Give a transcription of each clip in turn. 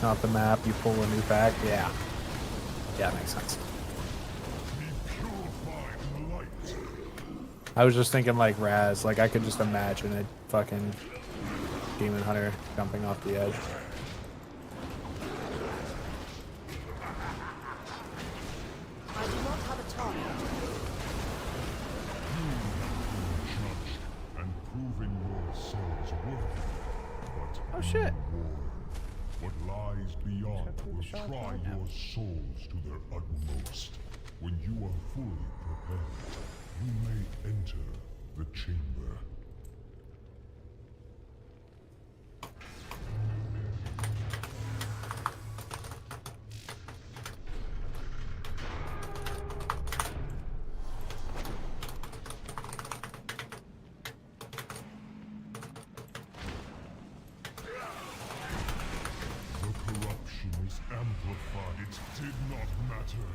Not the map, you pull a new pack. Yeah. Yeah, makes sense. I was just thinking like Raz, like I could just imagine a fucking demon hunter jumping off the edge. I do not have a target. And proving yourselves worthy, but Oh shit. what lies beyond will try your souls to their utmost. When you are fully prepared, you may enter the chamber. The corruption is amplified. It did not matter.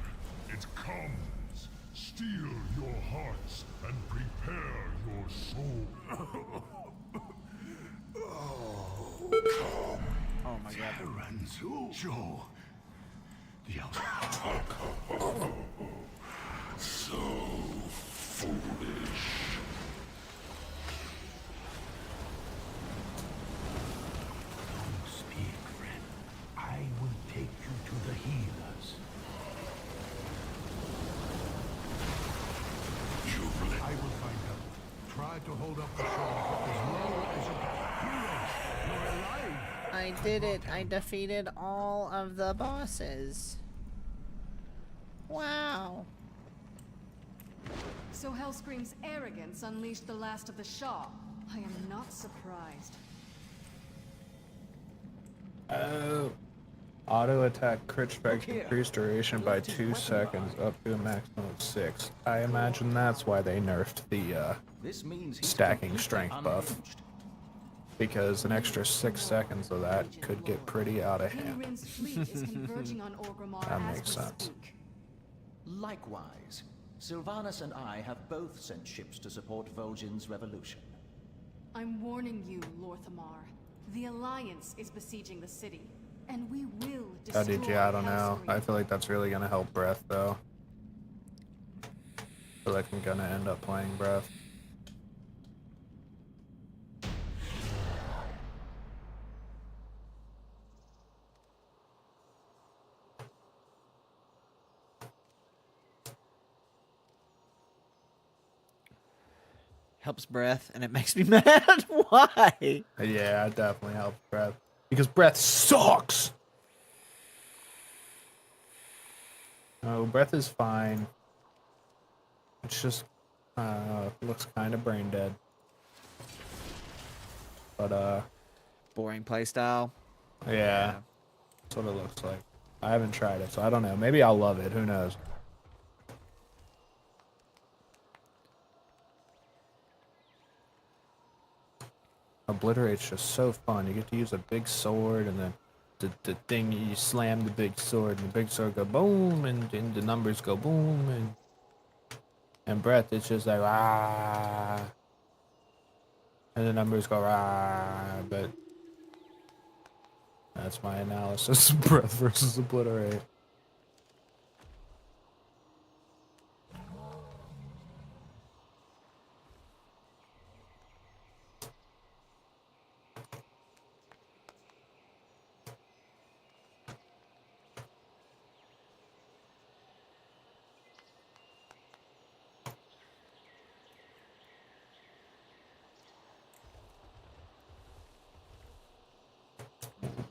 It comes. Steal your hearts and prepare your soul. Oh my god. Joe. The so foolish. Speak, friend. I will take you to the healers. I will find out. Try to hold up the shore as long as you can. Heroes, you're alive. I did it. I defeated all of the bosses. Wow. So Hellscream's arrogance unleashed the last of the Shah. I am not surprised. Oh. Auto attack crit strike increased duration by 2 seconds up to a maximum of 6. I imagine that's why they nerfed the stacking strength buff. Because an extra 6 seconds of that could get pretty out of King hand. Rin's fleet is converging on Orgrimmar That as makes we sense. speak. Likewise, Sylvanas and I have both sent ships to support Vol'jin's revolution. I'm warning you, Lorthamar. The Alliance is besieging the city, and we will destroy ODG, I don't know. Hellscream. I feel like that's really gonna help Breath, though. I feel like I'm gonna end up playing Breath. Helps breath, and it makes me mad. Why? Yeah, it definitely helps Breath. Because Breath sucks! Oh, Breath is fine. It's just, looks kind of brain dead. But, Boring playstyle. yeah. That's what it looks like. I haven't tried it, so I don't know. Maybe I'll love it. Who knows? Obliterate's just so fun. You get to use a big sword, and then the thing, you slam the big sword, and the big sword go boom, and the numbers go boom, and Breath, it's just like, ah. And the numbers go, ah, but that's my analysis of Breath versus Obliterate.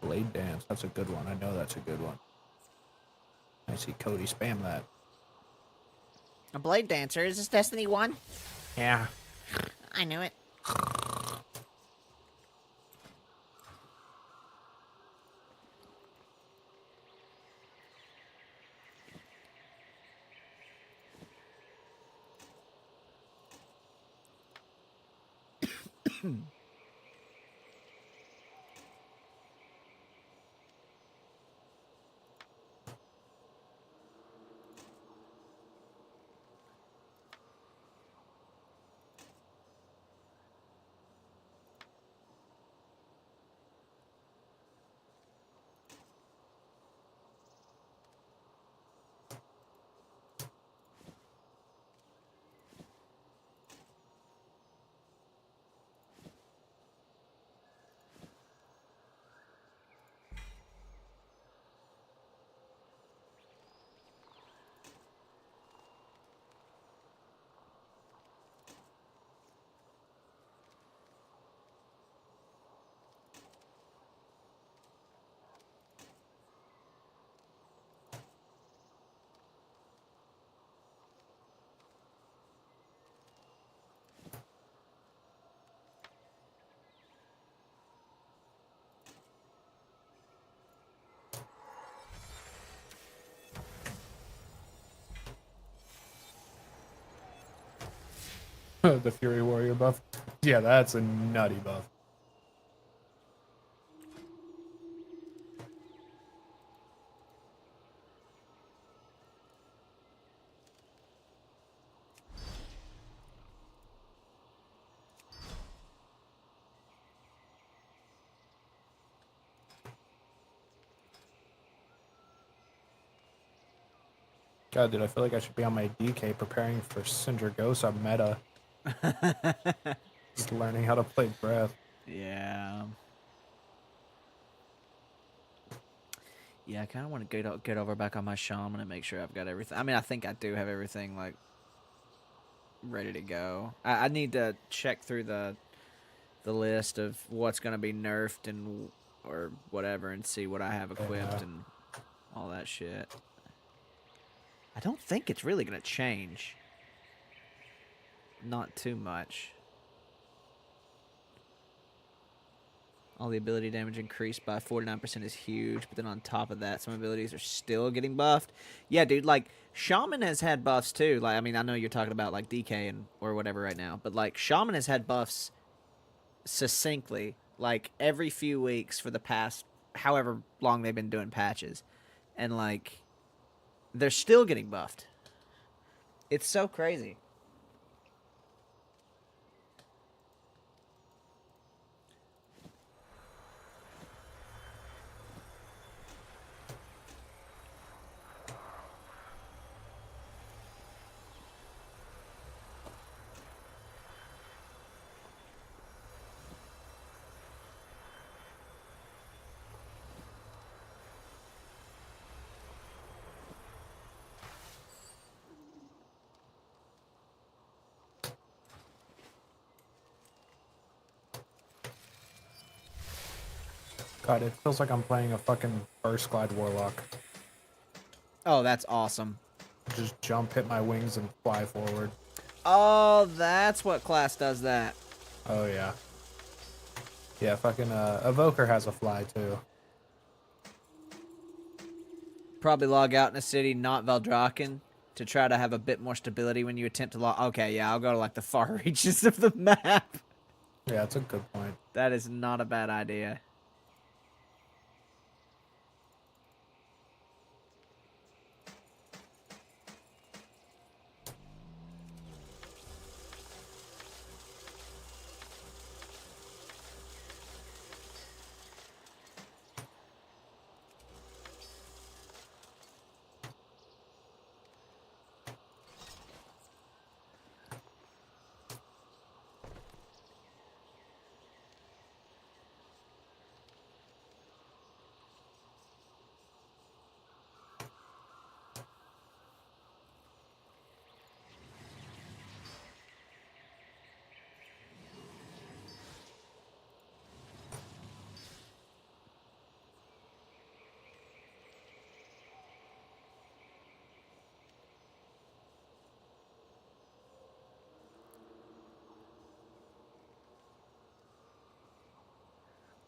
Blade Dance, that's a good one. I know that's a good one. I see Cody spam that. A blade dancer. Is this Destiny 1? Yeah. I knew it. The Fury Warrior buff. Yeah, that's a nutty buff. God, dude, I feel like I should be on my DK preparing for Syndragosa meta. Just learning how to play Breath. Yeah. Yeah, I kind of want to get over back on my shaman and make sure I've got everything. I mean, I think I do have everything like ready to go. I need to check through the list of what's going to be nerfed and or whatever and see what I have equipped Yeah. and all that shit. I don't think it's really going to change. Not too much. All the ability damage increased by 49% is huge, but then on top of that, some abilities are still getting buffed. Yeah, dude, like, Shaman has had buffs too. Like, I mean, I know you're talking about, like, DK and or whatever right now, but, like, Shaman has had buffs succinctly, like, every few weeks for the past however long they've been doing patches. And, like, they're still getting buffed. It's so crazy. God, it feels like I'm playing a fucking Burst Glide Warlock. Oh, that's awesome. Just jump, hit my wings, and fly forward. Oh, that's what class does that. Oh, yeah. Yeah, fucking Evoker has a fly, too. Probably log out in a city not Valdraken to try to have a bit more stability when you attempt to log. Okay, yeah, I'll go to like the far reaches of the map. Yeah, that's a good point. That is not a bad idea.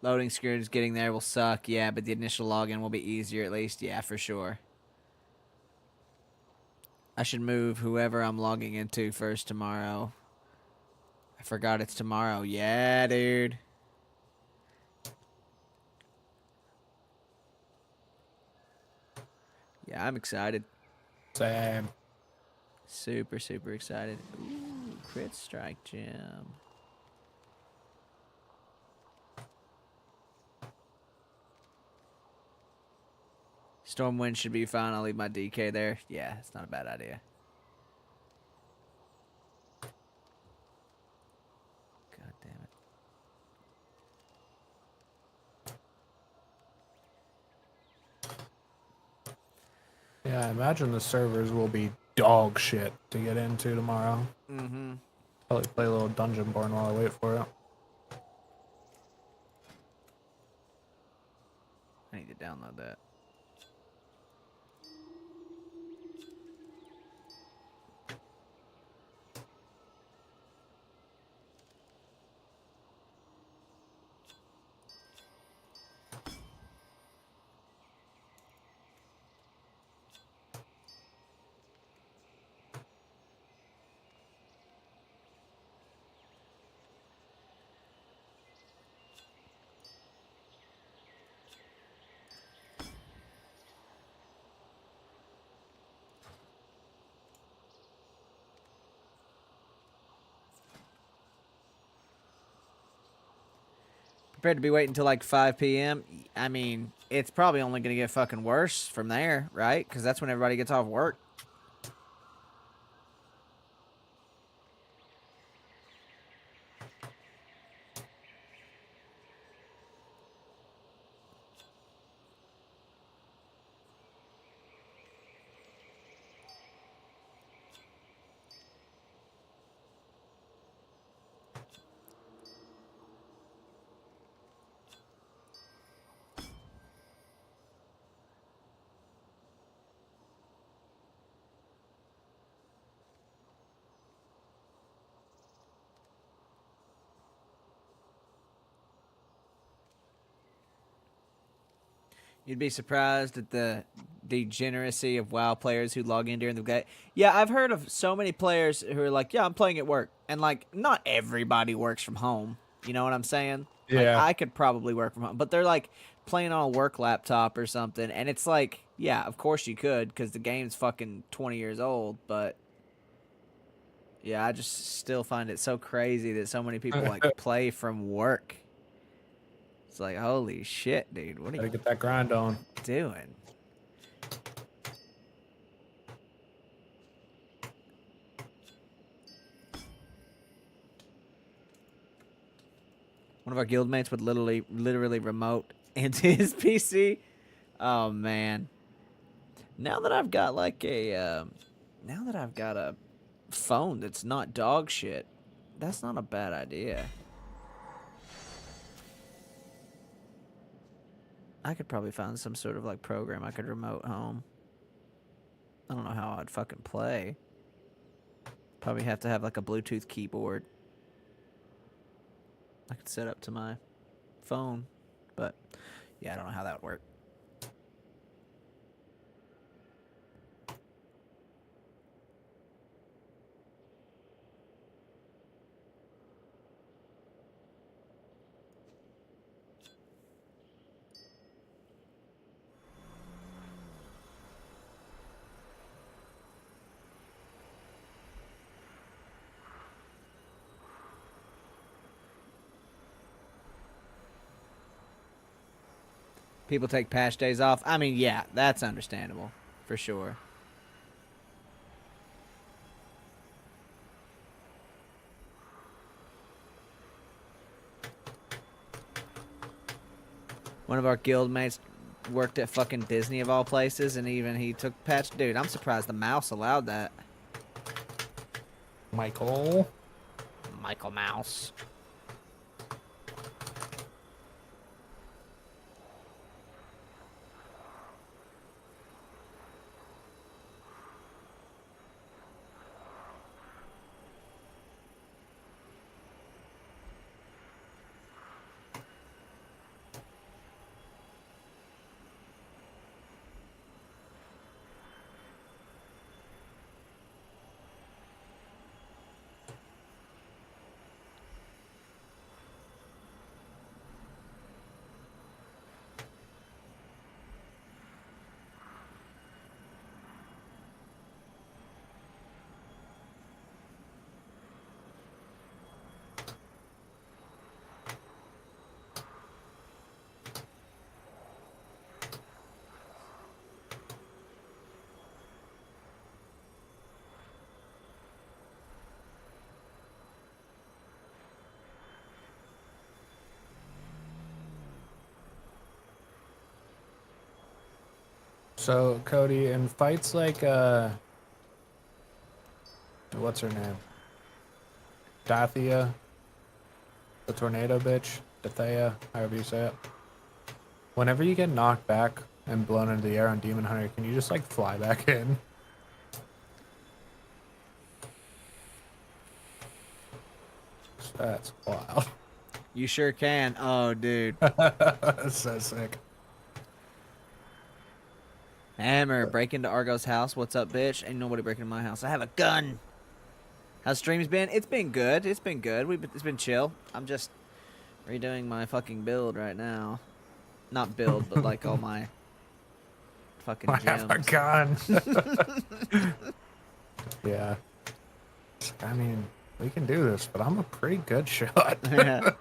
Loading screens getting there will suck, yeah, but the initial login will be easier at least, yeah, for sure. I should move whoever I'm logging into first tomorrow. I forgot it's tomorrow. Yeah, dude. Yeah, I'm excited. Same. Super, super excited. Ooh, crit strike gem. Stormwind should be fine. I'll leave my DK there. Yeah, it's not a bad idea. God damn it. Yeah, I imagine the servers will be dog shit to get into tomorrow. Mm-hmm. Probably play a little Dungeonborn while I wait for it. I need to download that. prepared to be waiting until like 5 p.m.? I mean, it's probably only going to get fucking worse from there, right? Because that's when everybody gets off work. You'd be surprised at the degeneracy of WoW players who log in during the day. Yeah, I've heard of so many players who are like, yeah, I'm playing at work. And, like, not everybody works from home. You know what I'm saying? Like, Yeah. I could probably work from home. But they're, like, playing on a work laptop or something. And it's like, yeah, of course you could because the game's fucking 20 years old. But, yeah, I just still find it so crazy that so many people, like, play from work. It's like, holy shit, dude. What are Gotta you get that grind on. doing? One of our guildmates would literally remote into his PC. Oh man! Now that I've got like a, now that I've got a phone that's not dog shit, that's not a bad idea. I could probably find some sort of like program I could remote home. I don't know how I'd fucking play. Probably have to have like a Bluetooth keyboard. I could set up to my phone, but yeah, I don't know how that would work. People take patch days off. I mean, yeah, that's understandable, for sure. One of our guildmates worked at fucking Disney of all places, and even he took patch. Dude, I'm surprised the mouse allowed that. Michael. Michael Mouse. So, Cody, in fights like, what's her name? Dathea, the tornado bitch, Dathea, however you say it. Whenever you get knocked back and blown into the air on Demon Hunter, can you just, like, fly back in? That's wild. You sure can. Oh, dude. That's so sick. Hammer, break into Argo's house. What's up, bitch? Ain't nobody breaking into my house. I have a gun. How's streams been? It's been good. It's been good. It's been chill. I'm just redoing my fucking build right now. Not build, but like all my fucking I gems. have a gun. Yeah. I mean, we can do this, but I'm a pretty good shot. Yeah.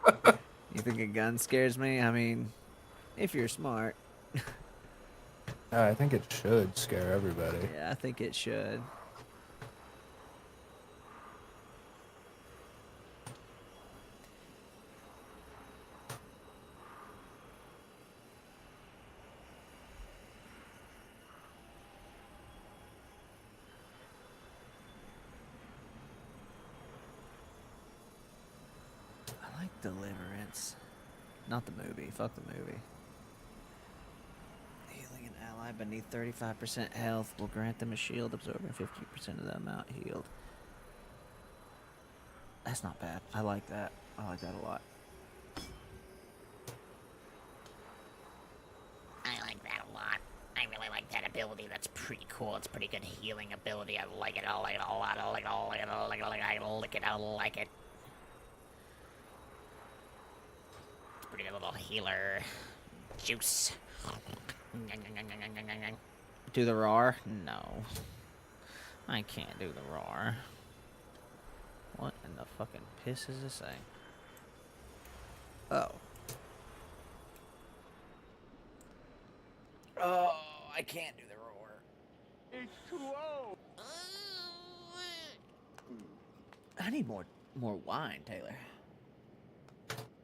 You think a gun scares me? I mean, if you're smart. I think it should scare everybody. Yeah, I think it should. I like Deliverance. Not the movie. Fuck the movie. Healing an ally beneath 35% health will grant them a shield absorbing 50% of the amount healed. That's not bad. I like that. I like that a lot. I like that a lot. I really like that ability. That's pretty cool. It's a pretty good healing ability. I like it. I like it a lot. I like it. I like it. I like it. I like it. I like it. It's a pretty good little healer. Juice. Do the roar? No. I can't do the roar. What in the fucking piss is this thing? Oh. Oh, I can't do the roar. It's too old. I need more wine, Taylor.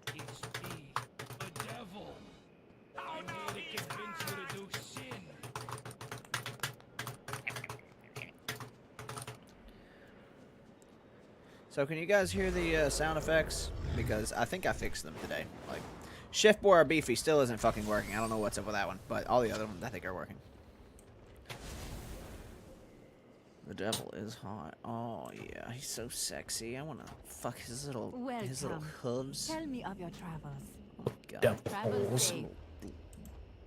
It's me, the devil. I'm here to convince you to do sin. So can you guys hear the sound effects? Because I think I fixed them today. Like, Shift Boy or Beefy still isn't fucking working. I don't know what's up with that one, but all the other ones I think are working. The devil is hot. Oh yeah, he's so sexy. I wanna fuck his little hooves. Tell me of your travels. Oh god. Devil Travel holes. safe.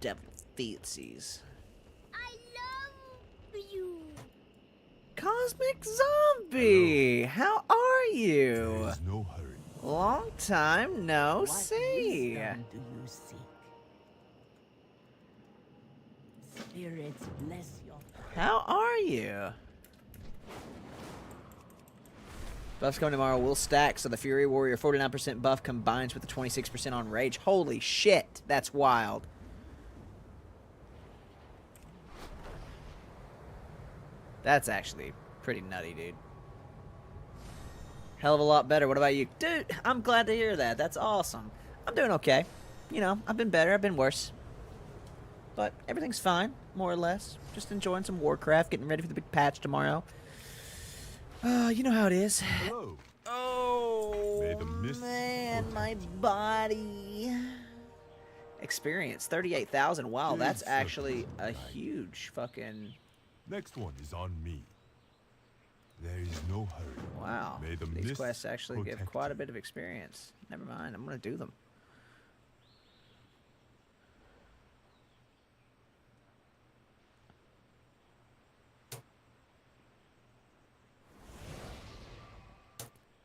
Devil feetsies. I love you. Cosmic Zombie! How are you? There is no hurry. Long time no What see. wisdom do you seek? Spirits bless your How are you? Buffs coming tomorrow will stack, so the Fury Warrior 49% buff combines with the 26% on Rage. Holy shit, that's wild. That's actually pretty nutty, dude. Hell of a lot better. What about you? Dude, I'm glad to hear that. That's awesome. I'm doing okay. You know, I've been better, I've been worse. But everything's fine, more or less. Just enjoying some Warcraft, getting ready for the big patch tomorrow. You know how it is. Hello. Oh, May the mist man, protect my you. body. Experience, 38,000. Wow, Please that's serve actually me a right. huge fucking... Next one is on me. There is no hurry. Wow. May the These mist quests actually give protect quite a you. bit of experience. Never mind, I'm going to do them.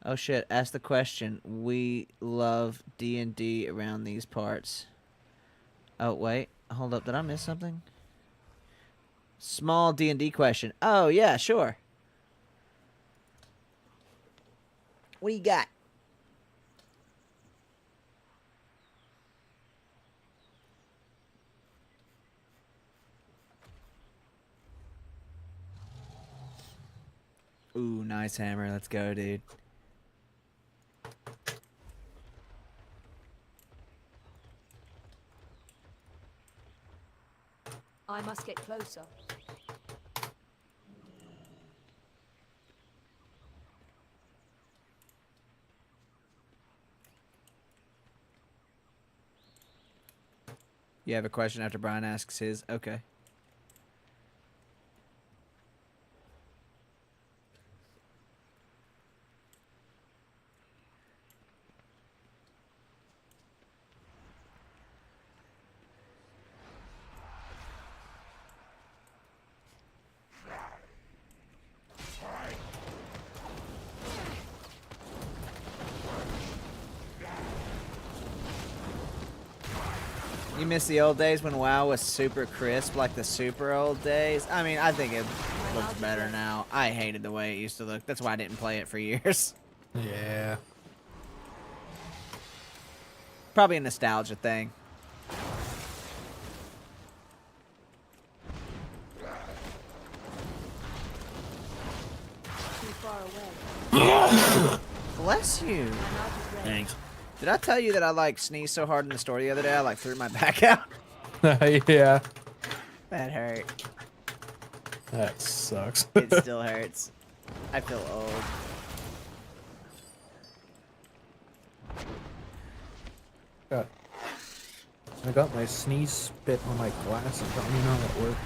Oh shit, ask the question. We love D&D around these parts. Oh wait, hold up, did I miss something? Small D&D question. Oh yeah, sure. What you got? Ooh, nice hammer. Let's go, dude. I must get closer. You have a question after Brian asks his? Okay. You miss the old days when WoW was super crisp, like the super old days? I mean, I think it looks better now. I hated the way it used to look. That's why I didn't play it for years. Yeah. probably a nostalgia thing. Too far away. Bless you. I'm out of range. Thanks. Did I tell you that I like sneezed so hard in the store the other day I like threw my back out? Yeah. That hurt. That sucks. It still hurts. I feel old. I got my sneeze spit on my glasses. I don't even know how that works.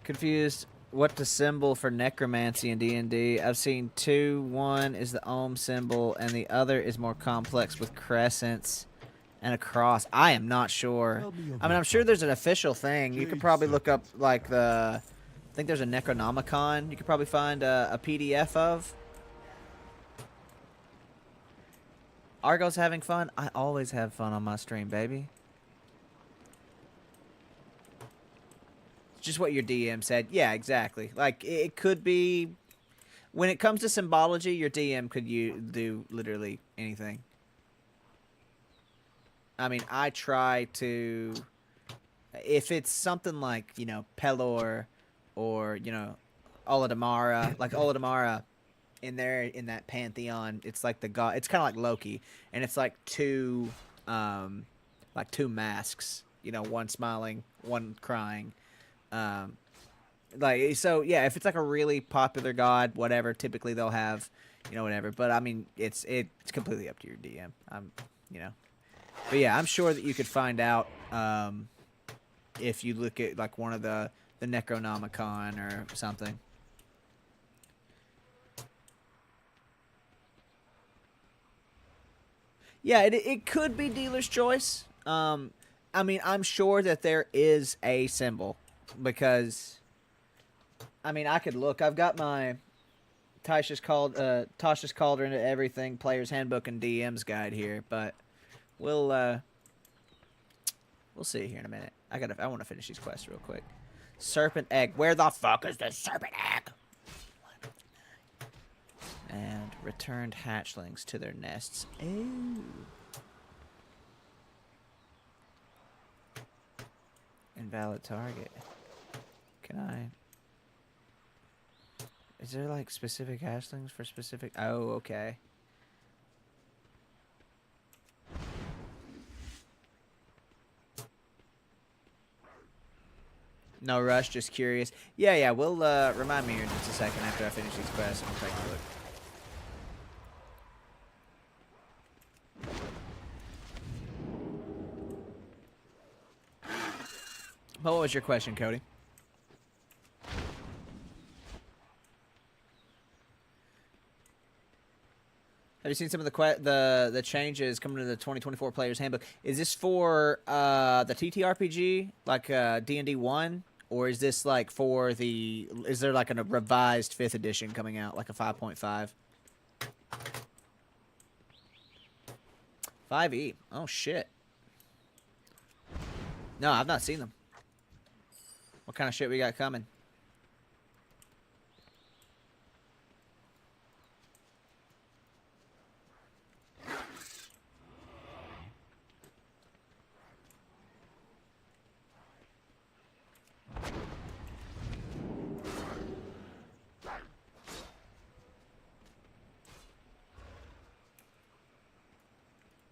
Confused what to symbol for necromancy in D&D. I've seen two. One is the ohm symbol, and the other is more complex with crescents and a cross. I am not sure. I mean, I'm sure there's an official thing. You could probably look up, like, I think there's a Necronomicon you could probably find a PDF of. Argo's having fun? I always have fun on my stream, baby. Just what your DM said. Yeah, exactly. Like, it could be... When it comes to symbology, your DM could do literally anything. I mean, I try to... If it's something like, you know, Pelor or, you know, Oladamara. Like, Oladamara, in that pantheon, it's like the god... It's kind of like Loki. And it's like two masks. You know, one smiling, one crying. Like, so yeah, if it's like a really popular god, whatever, typically they'll have, you know, whatever. But I mean, it's completely up to your DM. You know, but yeah, I'm sure that you could find out if you look at like one of the Necronomicon or something. Yeah, it could be dealer's choice. I mean, I'm sure that there is a symbol. Because, I mean, I could look. I've got my Tasha's Cauldron to Everything Player's Handbook and DM's Guide here, but we'll see here in a minute. I want to finish these quests real quick. Serpent Egg. Where the fuck is the Serpent Egg? And returned hatchlings to their nests. Ooh. Invalid target. Can I... Is there, like, specific hatchlings for specific... Oh, okay. No rush, just curious. Yeah, we'll, remind me here in just a second after I finish these quests, and we'll take a look. What was your question, Cody? Have you seen some of the changes coming to the 2024 Player's Handbook? Is this for the TTRPG, like D&D 1, or is this like for the? Is there like a revised 5th edition coming out, like a 5.5? 5e. Oh shit. No, I've not seen them. What kind of shit we got coming?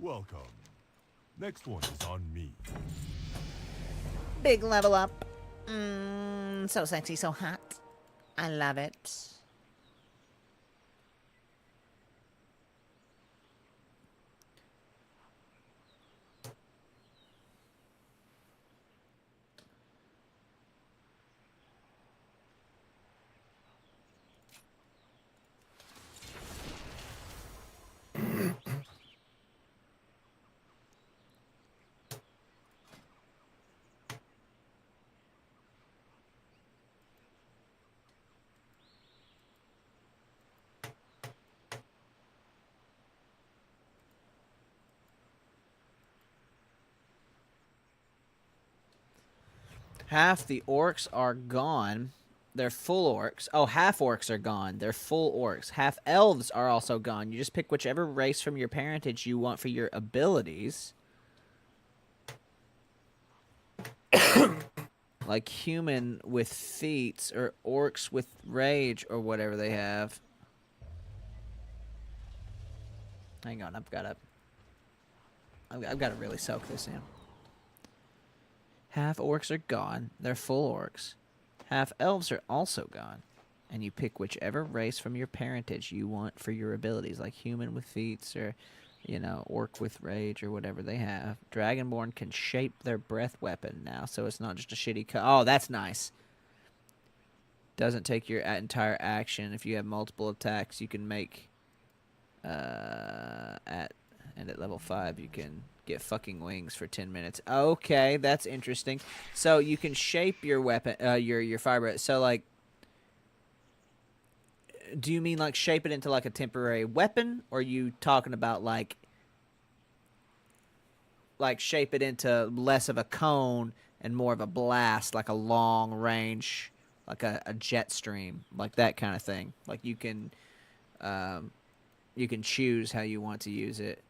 Welcome. Next one is on me. Big level up. So sexy, so hot. I love it. Half the orcs are gone. They're full orcs. Oh, half orcs are gone. They're full orcs. Half elves are also gone. You just pick whichever race from your parentage you want for your abilities. Like human with feats or orcs with rage or whatever they have. Hang on, I've got to really soak this in. Half orcs are gone. They're full orcs. Half elves are also gone. And you pick whichever race from your parentage you want for your abilities, like human with feats or, you know, orc with rage or whatever they have. Dragonborn can shape their breath weapon now, so it's not just a shitty oh, that's nice. Doesn't take your entire action. If you have multiple attacks, you can make and at level 5 you can get fucking wings for 10 minutes. Okay, that's interesting. So you can shape your weapon, your fiber. So like, do you mean like shape it into like a temporary weapon, or are you talking about like shape it into less of a cone and more of a blast, like a long range, like a jet stream, like that kind of thing? Like you can choose how you want to use it.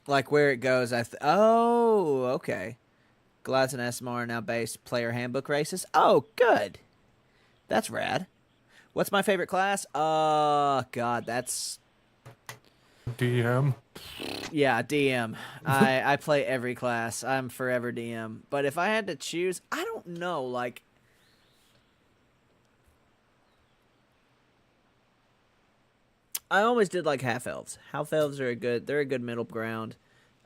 Like where it goes, oh, okay. Gladys and SMR are now based player handbook races. Oh, good. That's rad. What's my favorite class? God, that's... DM. Yeah, DM. I play every class. I'm forever DM. But if I had to choose, I don't know, like... I always did like half elves. Half elves are they're a good middle ground.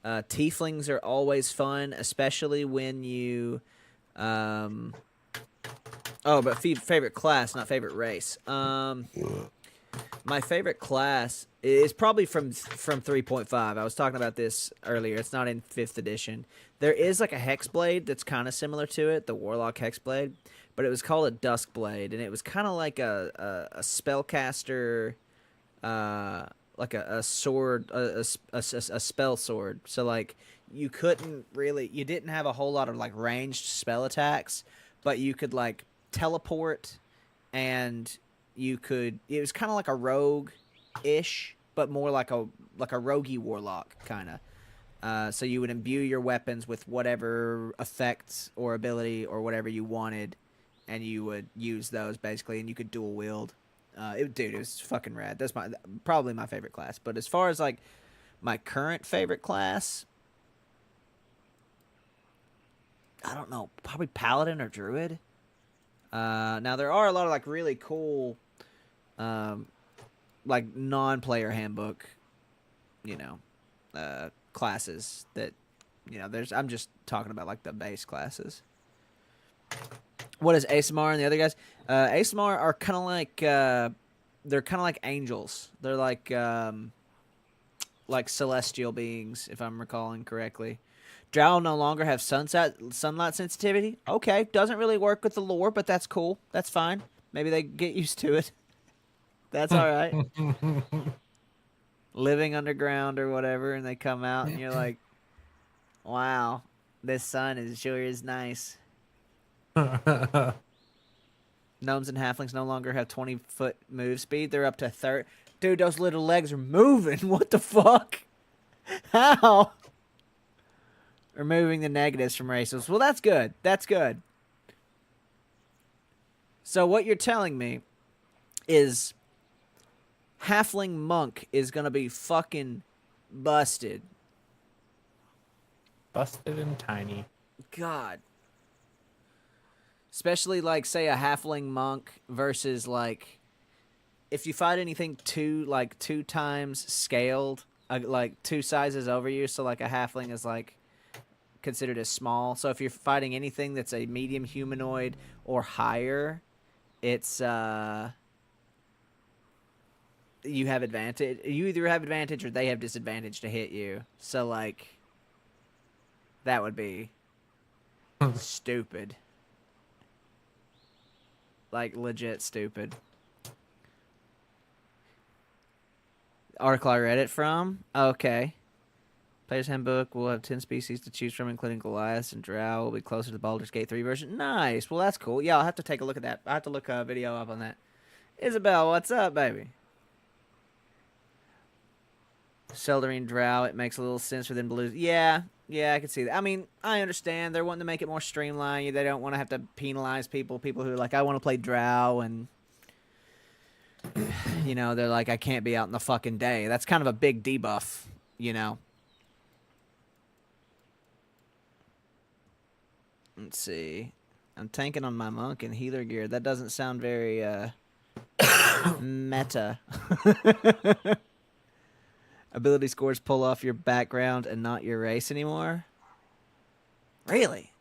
Tieflings are always fun, especially when you but favorite class, not favorite race. My favorite class is probably from 3.5. I was talking about this earlier. It's not in 5th edition. There is like a Hexblade that's kind of similar to it, the Warlock Hexblade, but it was called a Duskblade, and it was kind of like a spellcaster, like a sword, a spell sword. So like you didn't have a whole lot of like ranged spell attacks, but you could like teleport, and it was kind of like a rogue-ish, but more like a roguey warlock kind of. So you would imbue your weapons with whatever effects or ability or whatever you wanted, and you would use those basically, and you could dual wield. Dude, it was fucking rad. That's probably my favorite class. But as far as like my current favorite class, I don't know, probably Paladin or Druid. Now there are a lot of like really cool, like non-player handbook, classes that, I'm just talking about like the base classes. What is ASMR and the other guys? ASMR are kind of like, they're kind of like angels. They're like celestial beings, if I'm recalling correctly. Drow no longer have sunlight sensitivity. Okay, doesn't really work with the lore, but that's cool. That's fine. Maybe they get used to it. That's all right. Living underground or whatever, and they come out, and you're like, wow, this sun sure is nice. Gnomes and halflings no longer have 20-foot move speed. They're up to 30. Dude, those little legs are moving. What the fuck? How? Removing the negatives from races. Well, that's good. That's good. So what you're telling me is halfling monk is going to be fucking busted. Busted and tiny. God. Especially, like, say, a halfling monk versus, like, if you fight anything two times scaled, like, 2 sizes over you, so, like, a halfling is, like, considered as small. So if you're fighting anything that's a medium humanoid or higher, it's, you have advantage. You either have advantage or they have disadvantage to hit you. So, like, that would be stupid. Like, legit stupid. Article I read it from? Okay. Player's Handbook will have 10 species to choose from, including Goliath and Drow. Will be closer to the Baldur's Gate 3 version. Nice. Well, that's cool. Yeah, I'll have to take a look at that. I have to look a video up on that. Isabel, what's up, baby? Seldarine Drow, it makes a little sense for them to lose. Yeah, I can see that. I mean, I understand. They're wanting to make it more streamlined. They don't want to have to penalize people who are like, I want to play Drow, and, you know, they're like, I can't be out in the fucking day. That's kind of a big debuff, you know? Let's see. I'm tanking on my monk and healer gear. That doesn't sound very, meta. Ability scores pull off your background and not your race anymore? Really?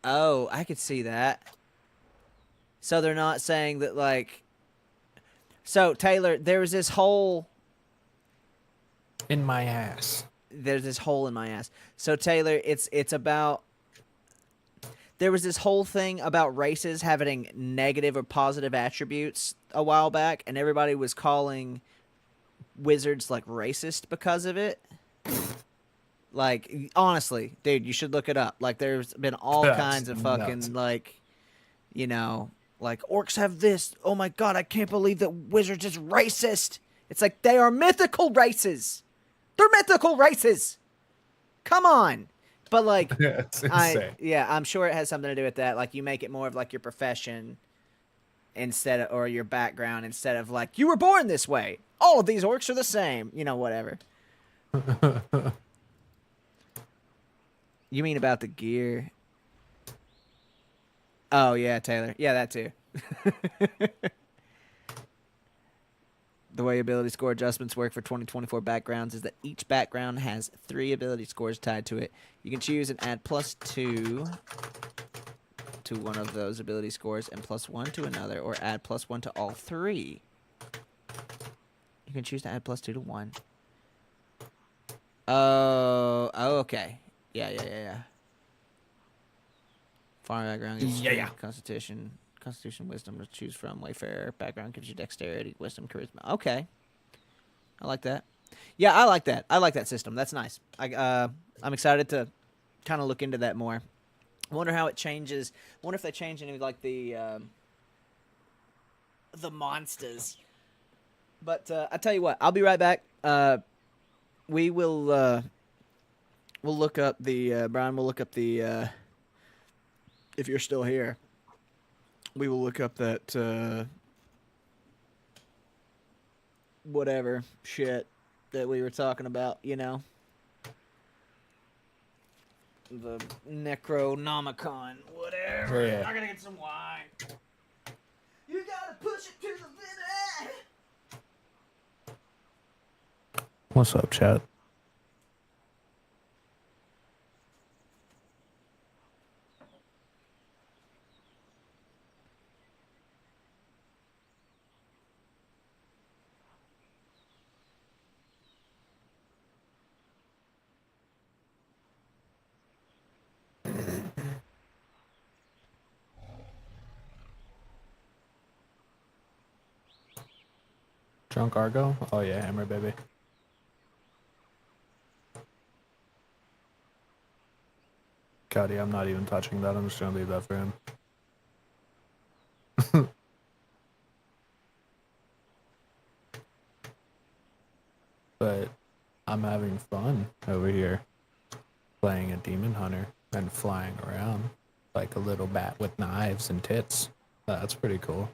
Oh, I could see that. So they're not saying that, like... So, Taylor, there was this whole... In my ass. There's this hole in my ass. So, Taylor, it's about... There was this whole thing about races having negative or positive attributes a while back, and everybody was calling wizards, like, racist because of it. Like, honestly, dude, you should look it up. Like, there's been all kinds of fucking, nuts. like, you know, like, orcs have this. Oh, my God, I can't believe that wizards is racist. It's like, they are mythical races. They're mythical races. Come on. But, like, It's insane. I'm sure it has something to do with that. Like, you make it more of, like, your profession or your background instead of, like, you were born this way. All of these orcs are the same. You know, whatever. You mean about the gear? Oh, yeah, Taylor. Yeah, that too. The way ability score adjustments work for 2024 backgrounds is that each background has 3 ability scores tied to it. You can choose and add +2 to one of those ability scores and +1 to another, or add +1 to all 3. You can choose to add +2 to one. Oh, okay. Yeah. Farm background gives you Constitution, wisdom to choose from. Wayfarer background gives you dexterity, wisdom, charisma. Okay, I like that. Yeah, I like that. I like that system. That's nice. I'm excited to kind of look into that more. I wonder how it changes. I wonder if they change any of, like, the monsters. But I tell you what, I'll be right back. We will we'll look up the Brian. We'll look up the if you're still here. We will look up that whatever shit that we were talking about, you know. The Necronomicon, whatever. Oh, yeah. I gotta get some wine. You gotta push it to the limit. What's up, chat? Drunk Argo? Oh yeah, hammer baby. Cuddy, I'm not even touching that. I'm just gonna leave that for him. But I'm having fun over here playing a demon hunter and flying around like a little bat with knives and tits. That's pretty cool.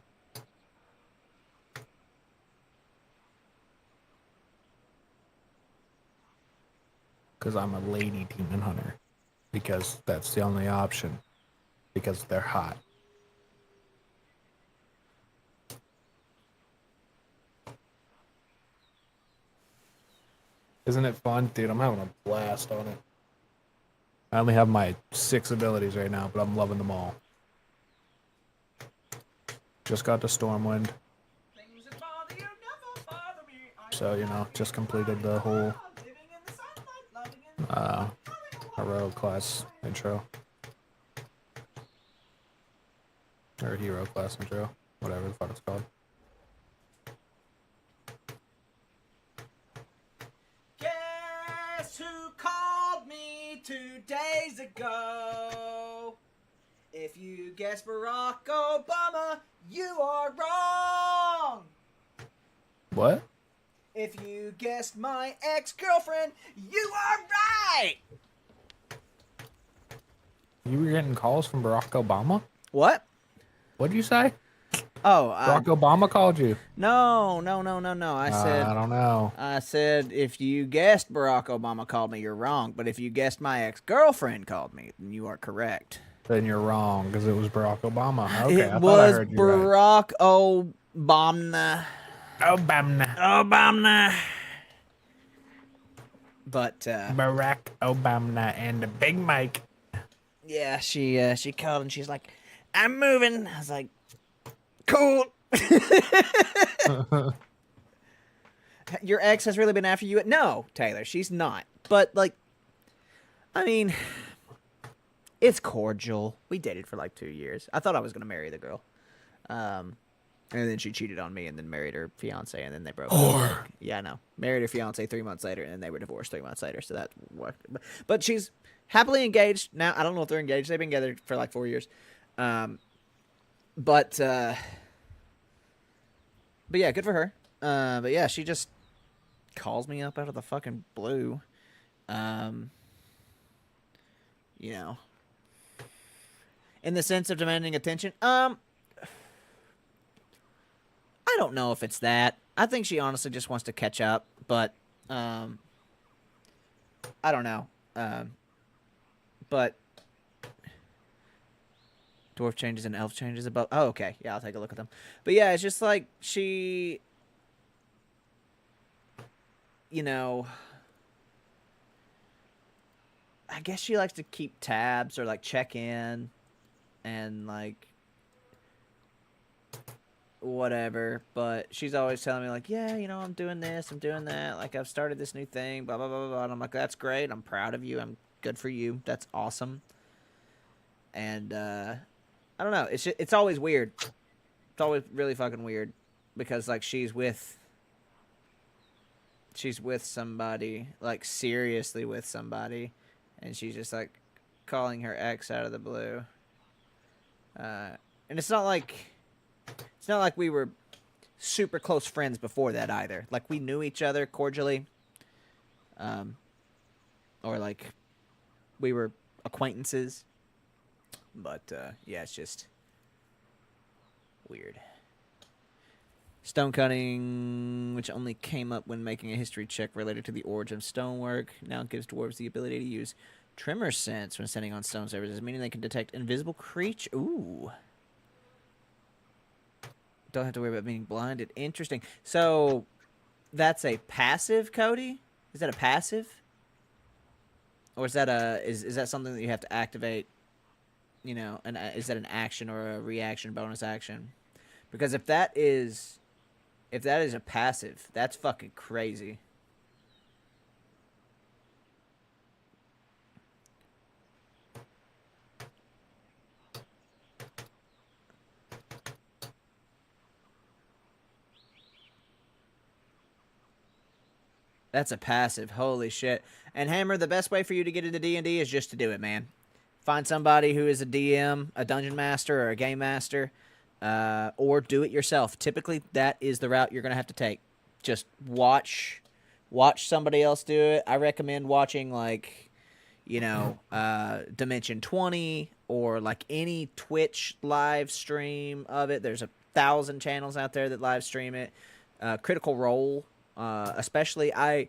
Because I'm a lady demon hunter. Because that's the only option. Because they're hot. Isn't it fun? Dude, I'm having a blast on it. I only have my 6 abilities right now, but I'm loving them all. Just got to Stormwind. So, you know, just completed the whole hero class intro. Or hero class intro. Whatever the fuck it's called. 2 days ago. If you guessed Barack Obama, you are wrong. What? If you guessed my ex-girlfriend, you are right. You were getting calls from Barack Obama? What? What'd you say? Oh, Barack Obama called you? no. I don't know. I said, if you guessed Barack Obama called me, you're wrong. But if you guessed my ex-girlfriend called me, then you are correct. Then you're wrong, because it was Barack Obama. Okay, It I thought I was heard you right. Barack Obama. Obama. But, Barack Obama and the Big Mike. yeah, she called and she's like, I'm moving. I was like, cool. Your ex has really been after you? No, Taylor, she's not. But, like, I mean, it's cordial. We dated for like 2 years. I thought I was going to marry the girl. And then she cheated on me and then married her fiance and then they broke up. Like, yeah, I know. Married her fiance 3 months later and then they were divorced 3 months later. So that worked. But she's happily engaged now. I don't know if they're engaged. They've been together for like 4 years. But yeah, good for her. But yeah, she just calls me up out of the fucking blue. You know, in the sense of demanding attention. I don't know if it's that. I think she honestly just wants to catch up, but I don't know. But dwarf changes and elf changes above. Oh, okay. Yeah, I'll take a look at them. But yeah, it's just like she, you know, I guess she likes to keep tabs or like check in and like whatever, but she's always telling me like, yeah, you know, I'm doing this, I'm doing that, like I've started this new thing, blah blah blah blah blah. And I'm like, that's great, I'm proud of you, I'm good for you, that's awesome. And I don't know, it's always weird. It's always really fucking weird because like she's with somebody, like seriously with somebody, and she's just like calling her ex out of the blue. And it's not like we were super close friends before that either. Like we knew each other cordially. Or like we were acquaintances. But yeah, it's just weird. Stone cutting, which only came up when making a history check related to the origin of stonework, now gives dwarves the ability to use tremor sense when standing on stone surfaces, meaning they can detect invisible creatures. Ooh. Don't have to worry about being blinded. Interesting. So, that's a passive, Cody? Is that a passive? Or is that is that something that you have to activate? You know, and is that an action or a reaction bonus action? Because if that is a passive, that's fucking crazy. That's a passive. Holy shit. And Hammer, the best way for you to get into D&D is just to do it, man. Find somebody who is a DM, a dungeon master, or a game master, or do it yourself. Typically, that is the route you're going to have to take. Just watch somebody else do it. I recommend watching, like, you know, Dimension 20 or, like, any Twitch live stream of it. There's 1,000 channels out there that live stream it. Critical Role. Especially, I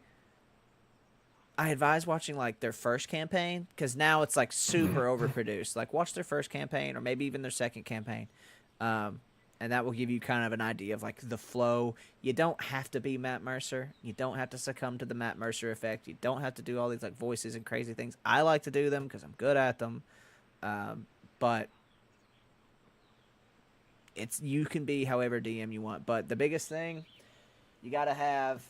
advise watching like their first campaign because now it's like super overproduced. Like watch their first campaign or maybe even their second campaign, and that will give you kind of an idea of like the flow. You don't have to be Matt Mercer. You don't have to succumb to the Matt Mercer effect. You don't have to do all these like voices and crazy things. I like to do them because I'm good at them, but you can be however DM you want. But the biggest thing. You gotta have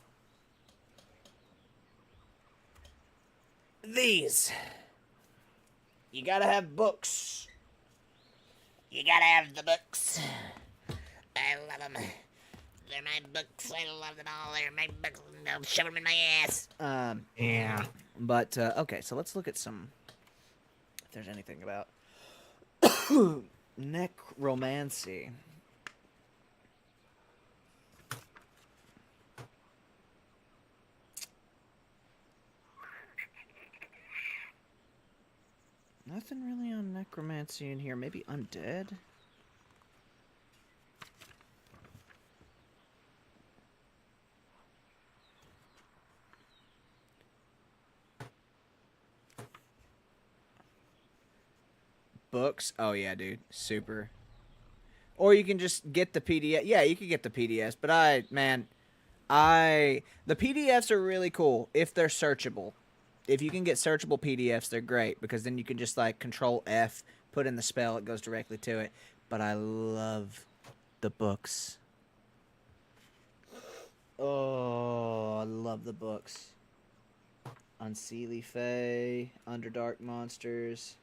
these. You gotta have books. You gotta have the books. I love them. They're my books. I love them all. They're my books. I'll shove them in my ass. Yeah. But okay, so let's look at some. If there's anything about necromancy. Nothing really on necromancy in here. Maybe undead? Books? Oh, yeah, dude. Super. Or you can just get the PDF. Yeah, you could get the PDFs. But the PDFs are really cool if they're searchable. If you can get searchable PDFs, they're great because then you can just like Control F, put in the spell, it goes directly to it. But I love the books. Oh, I love the books. Unseelie Fae, Underdark Monsters.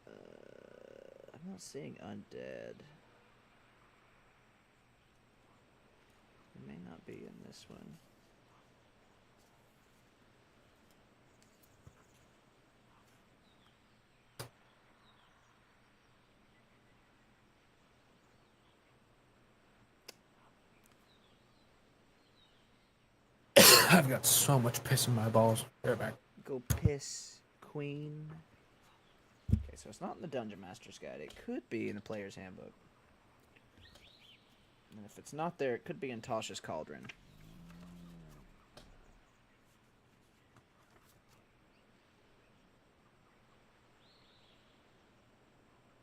I'm not seeing undead. It may not be in this one. I've got so much piss in my balls. Be right back. Go piss, queen. Okay, so it's not in the Dungeon Master's Guide. It could be in the Player's Handbook. And if it's not there, it could be in Tasha's Cauldron.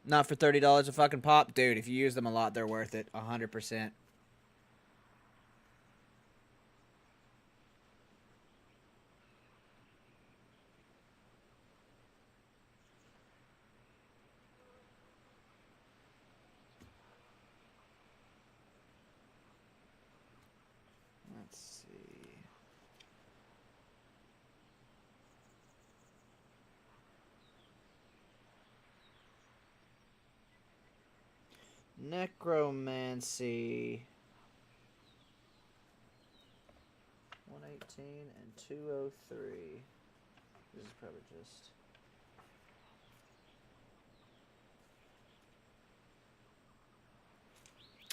Not for $30 a fucking pop? Dude, if you use them a lot, they're worth it. 100%. Let's see. Necromancy. 118 and 203. This is probably just...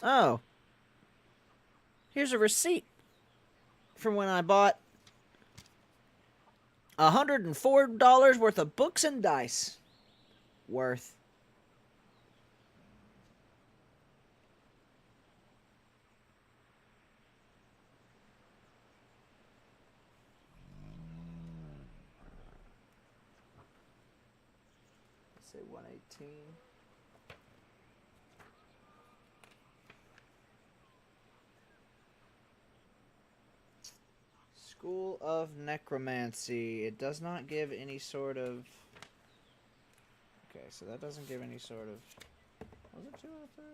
Oh. Here's a receipt from when I bought $104 worth of books and dice. Worth. Let's say 118. School of Necromancy. It does not give any sort of... Okay, so that doesn't give any sort of... Was it 203?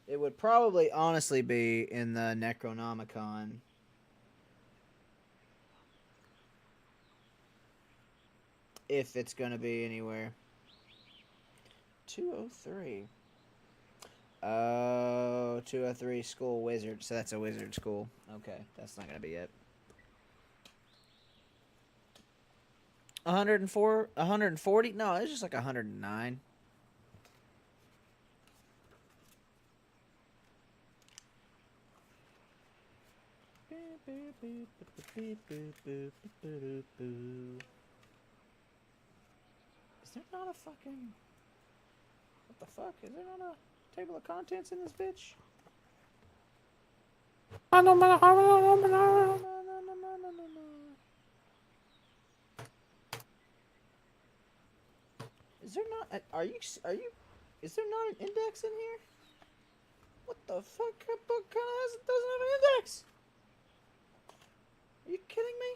It would probably honestly be in the Necronomicon. If it's going to be anywhere. 203. Oh, 203 school wizard. So that's a wizard school. Okay, that's not going to be it. 104, 140? No, it's just like 109. Is there not a fucking... What the fuck? Is there not a table of contents in this bitch? Is there not... Is there not an index in here? What the fuck? That book kind of doesn't have an index. Are you kidding me?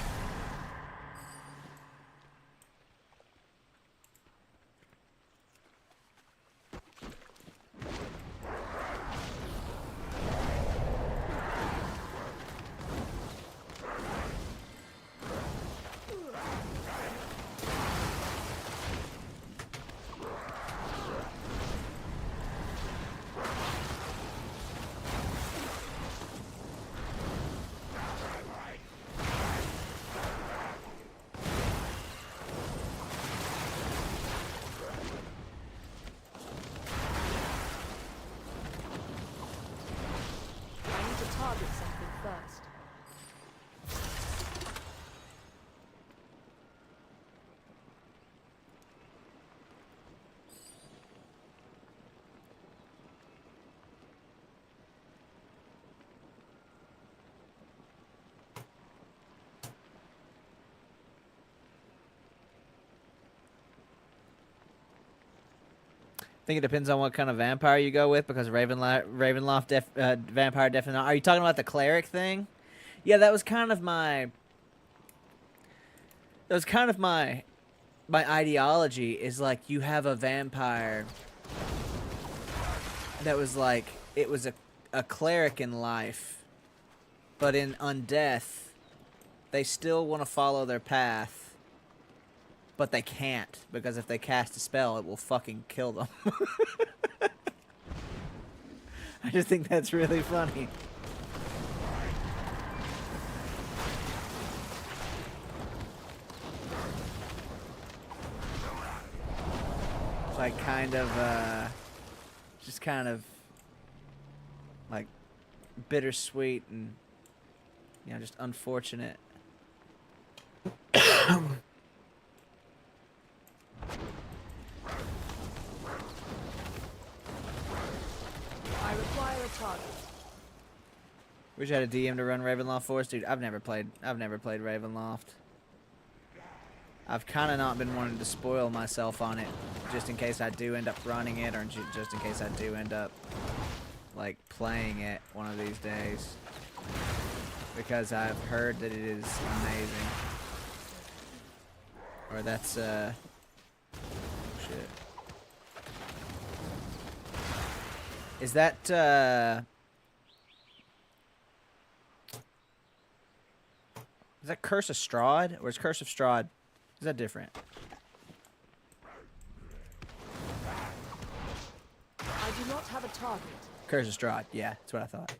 target something first. I think it depends on what kind of vampire you go with, because Ravenloft vampire definitely not. Are you talking about the cleric thing? Yeah, that was kind of my my ideology, is like you have a vampire that was like, it was a cleric in life, but in undeath they still want to follow their path, but they can't, because if they cast a spell it will fucking kill them. I just think that's really funny. It's like kind of just kind of like bittersweet and, you know, just unfortunate. I require a target. Wish I had a DM to run Ravenloft for us, dude. I've never played Ravenloft. I've kind of not been wanting to spoil myself on it, just in case I do end up running it, or just in case I do end up like playing it one of these days, because I've heard that it is amazing. Or that's shit. Is that Curse of Strahd, or is Curse of Strahd, is that different? I do not have a target. Curse of Strahd, yeah, that's what I thought.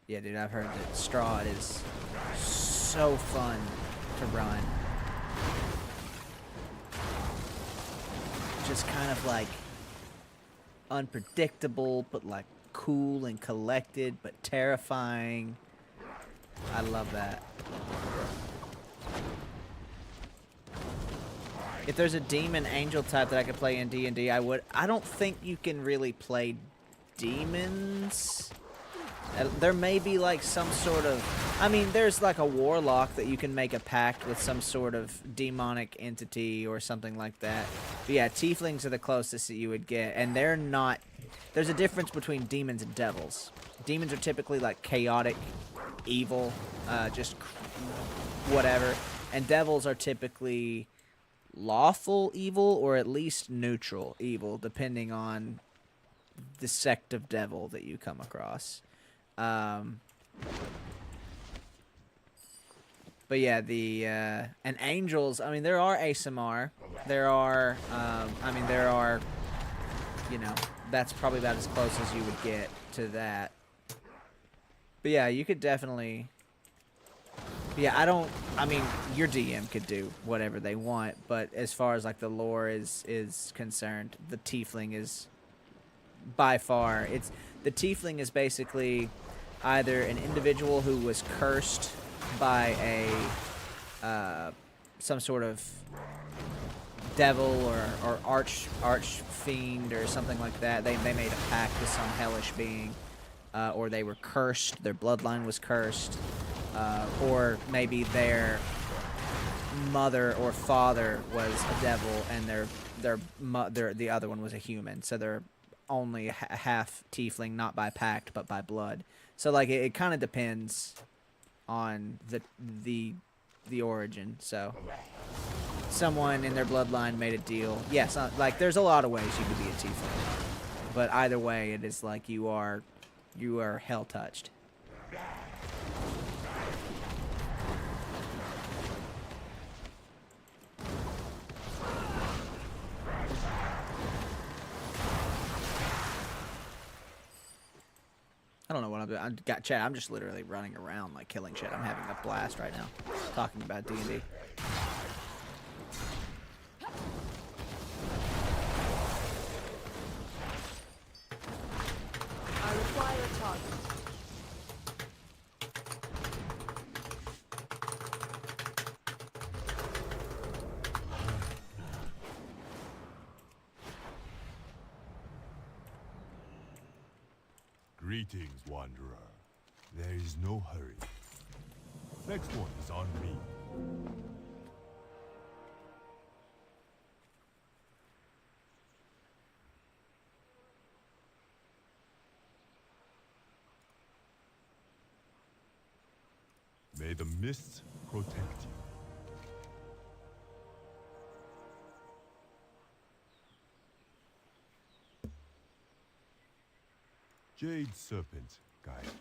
Yeah, dude, I've heard that Strahd is so fun to run. Just kind of like unpredictable, but like cool and collected, but terrifying. I love that. If there's a demon angel type that I could play in D&D, I would. I don't think you can really play demons. There may be like some sort of, I mean, there's like a warlock that you can make a pact with some sort of demonic entity or something like that. But yeah, tieflings are the closest that you would get, and they're not, there's a difference between demons and devils. Demons are typically like chaotic, evil, just whatever, and devils are typically lawful evil, or at least neutral evil, depending on the sect of devil that you come across. But yeah, the and angels, I mean, there are ASMR, there are I mean, there are, you know, that's probably about as close as you would get to that. But yeah, you could definitely, yeah, I mean, your DM could do whatever they want, but as far as like the lore is concerned, the tiefling is by far, the tiefling is basically either an individual who was cursed by a some sort of devil or arch fiend or something like that. They made a pact with some hellish being, or they were cursed, their bloodline was cursed, or maybe their mother or father was a devil and the other one was a human, so they're only half tiefling, not by pact but by blood. So like it kind of depends on the origin. So someone in their bloodline made a deal. Yes, like there's a lot of ways you could be a tiefling, but either way, it is like you are hell touched. I don't know what I'm doing. I'm just literally running around like killing shit. I'm having a blast right now, talking about D&D. I require a target. Greetings, Wanderer. There is no hurry. Next one is on me. May the mists protect you. Jade Serpent, guide me.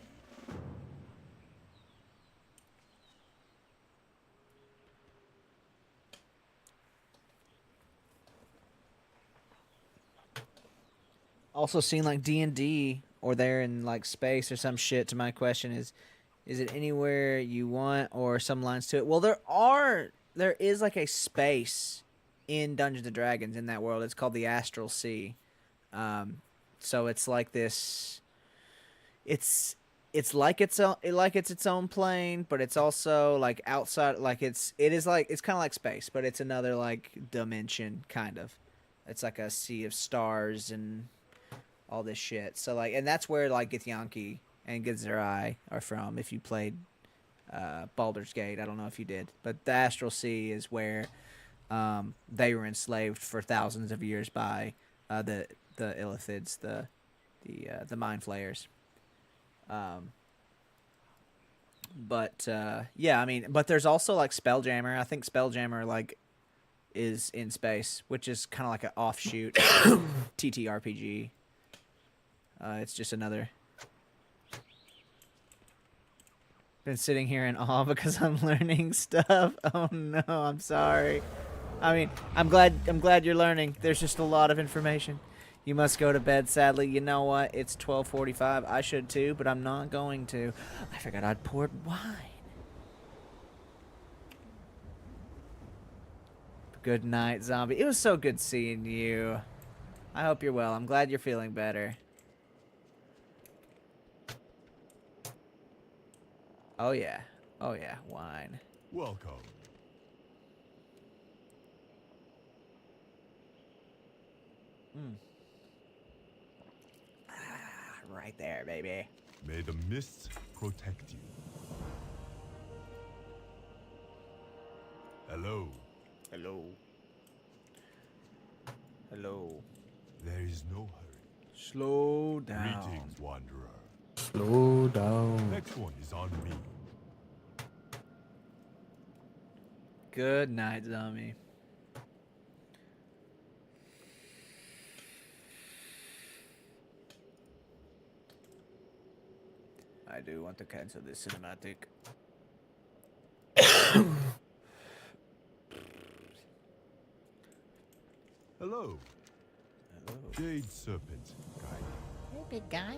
Also seen like D&D or they're in like space or some shit. To my question is it anywhere you want or some lines to it? Well, there is like a space in Dungeons and Dragons in that world. It's called the Astral Sea. So it's like this. It's like it's its own plane, but it's also like outside. Like it's kind of like space, but it's another like dimension kind of. It's like a sea of stars and all this shit. So like, and that's where like Githyanki and Githzerai are from. If you played Baldur's Gate, I don't know if you did, but the Astral Sea is where they were enslaved for thousands of years by the Illithids, the Mind Flayers. But yeah, I mean, but there's also like Spelljammer. I think Spelljammer like is in space, which is kind of like an offshoot TTRPG. It's just another. Been sitting here in awe because I'm learning stuff. Oh no, I'm sorry. I mean, I'm glad you're learning. There's just a lot of information. You must go to bed, sadly. You know what? It's 12:45. I should too, but I'm not going to. I forgot I'd poured wine. Good night, zombie. It was so good seeing you. I hope you're well. I'm glad you're feeling better. Oh yeah. Oh yeah, wine. Welcome. Right there, baby. May the mists protect you. Hello. Hello. Hello. There is no hurry. Slow down. Greetings, Wanderer. Slow down. Next one is on me. Good night, zombie. I do want to cancel this cinematic. Hello. Hello. Jade Serpent, guide. Hey, big guy.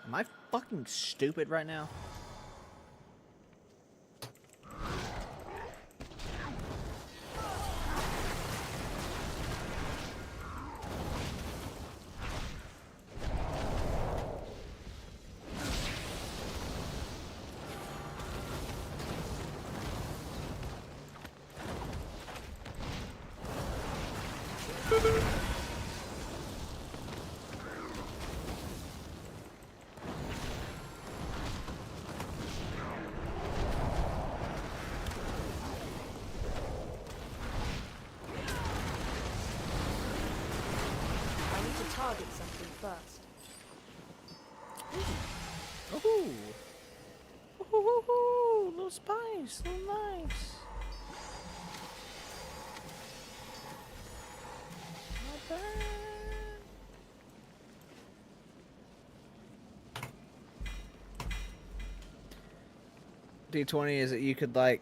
Am I fucking stupid right now? I need to target something first. Ooh. Ooh, little spice, little nice. Not bad. D20 is that you could like,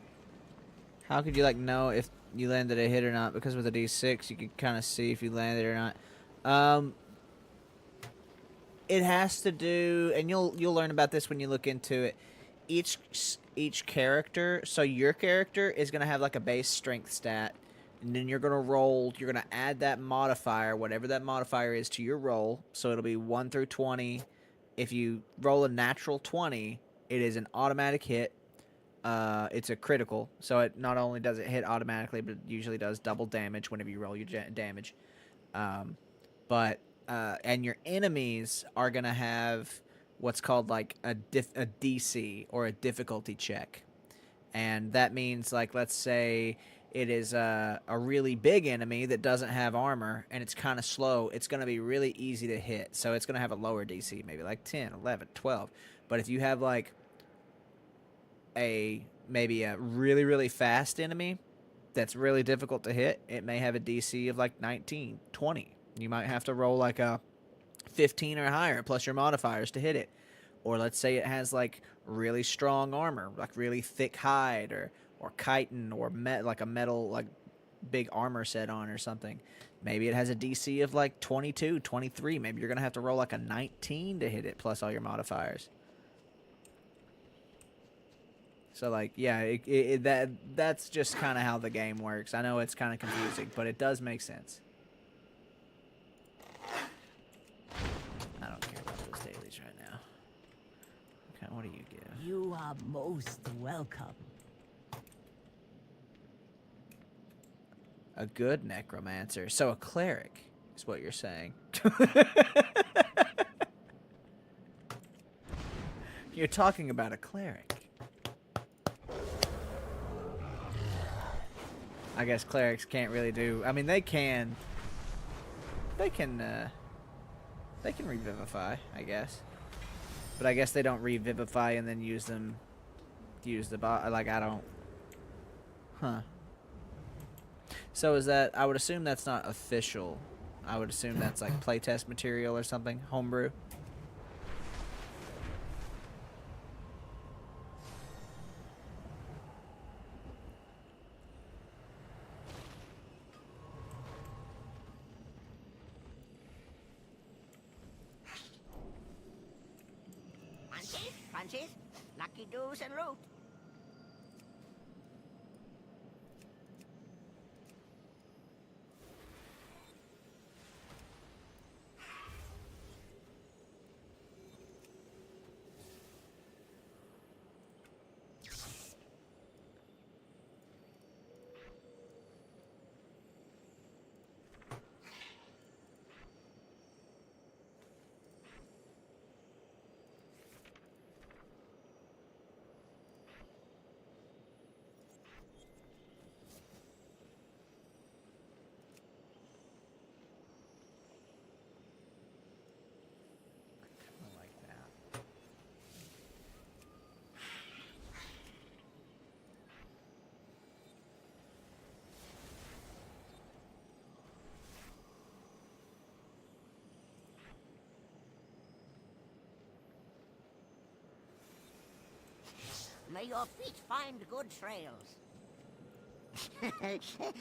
how could you like know if you landed a hit or not? Because with a D6 you could kind of see if you landed or not. It has to do, and you'll learn about this when you look into it. each character. So your character is going to have like a base strength stat, and then you're going to roll. You're going to add that modifier, whatever that modifier is, to your roll. So it'll be 1 through 20. If you roll a natural 20, it is an automatic hit. It's a critical, so it not only does it hit automatically, but it usually does double damage whenever you roll your damage. And your enemies are gonna have what's called like a DC, or a difficulty check, and that means, like, let's say it is a really big enemy that doesn't have armor and it's kind of slow. It's going to be really easy to hit, so it's going to have a lower DC, maybe like 10, 11, 12. But if you have like maybe a really, really fast enemy that's really difficult to hit, it may have a DC of like 19, 20. You might have to roll like a 15 or higher plus your modifiers to hit it. Or let's say it has like really strong armor, like really thick hide, or chitin, or like a metal, like big armor set on or something. Maybe it has a DC of like 22, 23. Maybe you're going to have to roll like a 19 to hit it plus all your modifiers. So like, yeah, that's just kind of how the game works. I know it's kind of confusing, but it does make sense. I don't care about those dailies right now. Okay, what do you give? You are most welcome. A good necromancer. So a cleric is what you're saying. You're talking about a cleric. I guess clerics can't really do... I mean, they can... They can revivify, I guess. But I guess they don't revivify and then use them... Use the like, I don't... Huh. So is that... I would assume that's not official. I would assume that's like playtest material or something. Homebrew. Punches, lucky doos and loot. May your feet find good trails.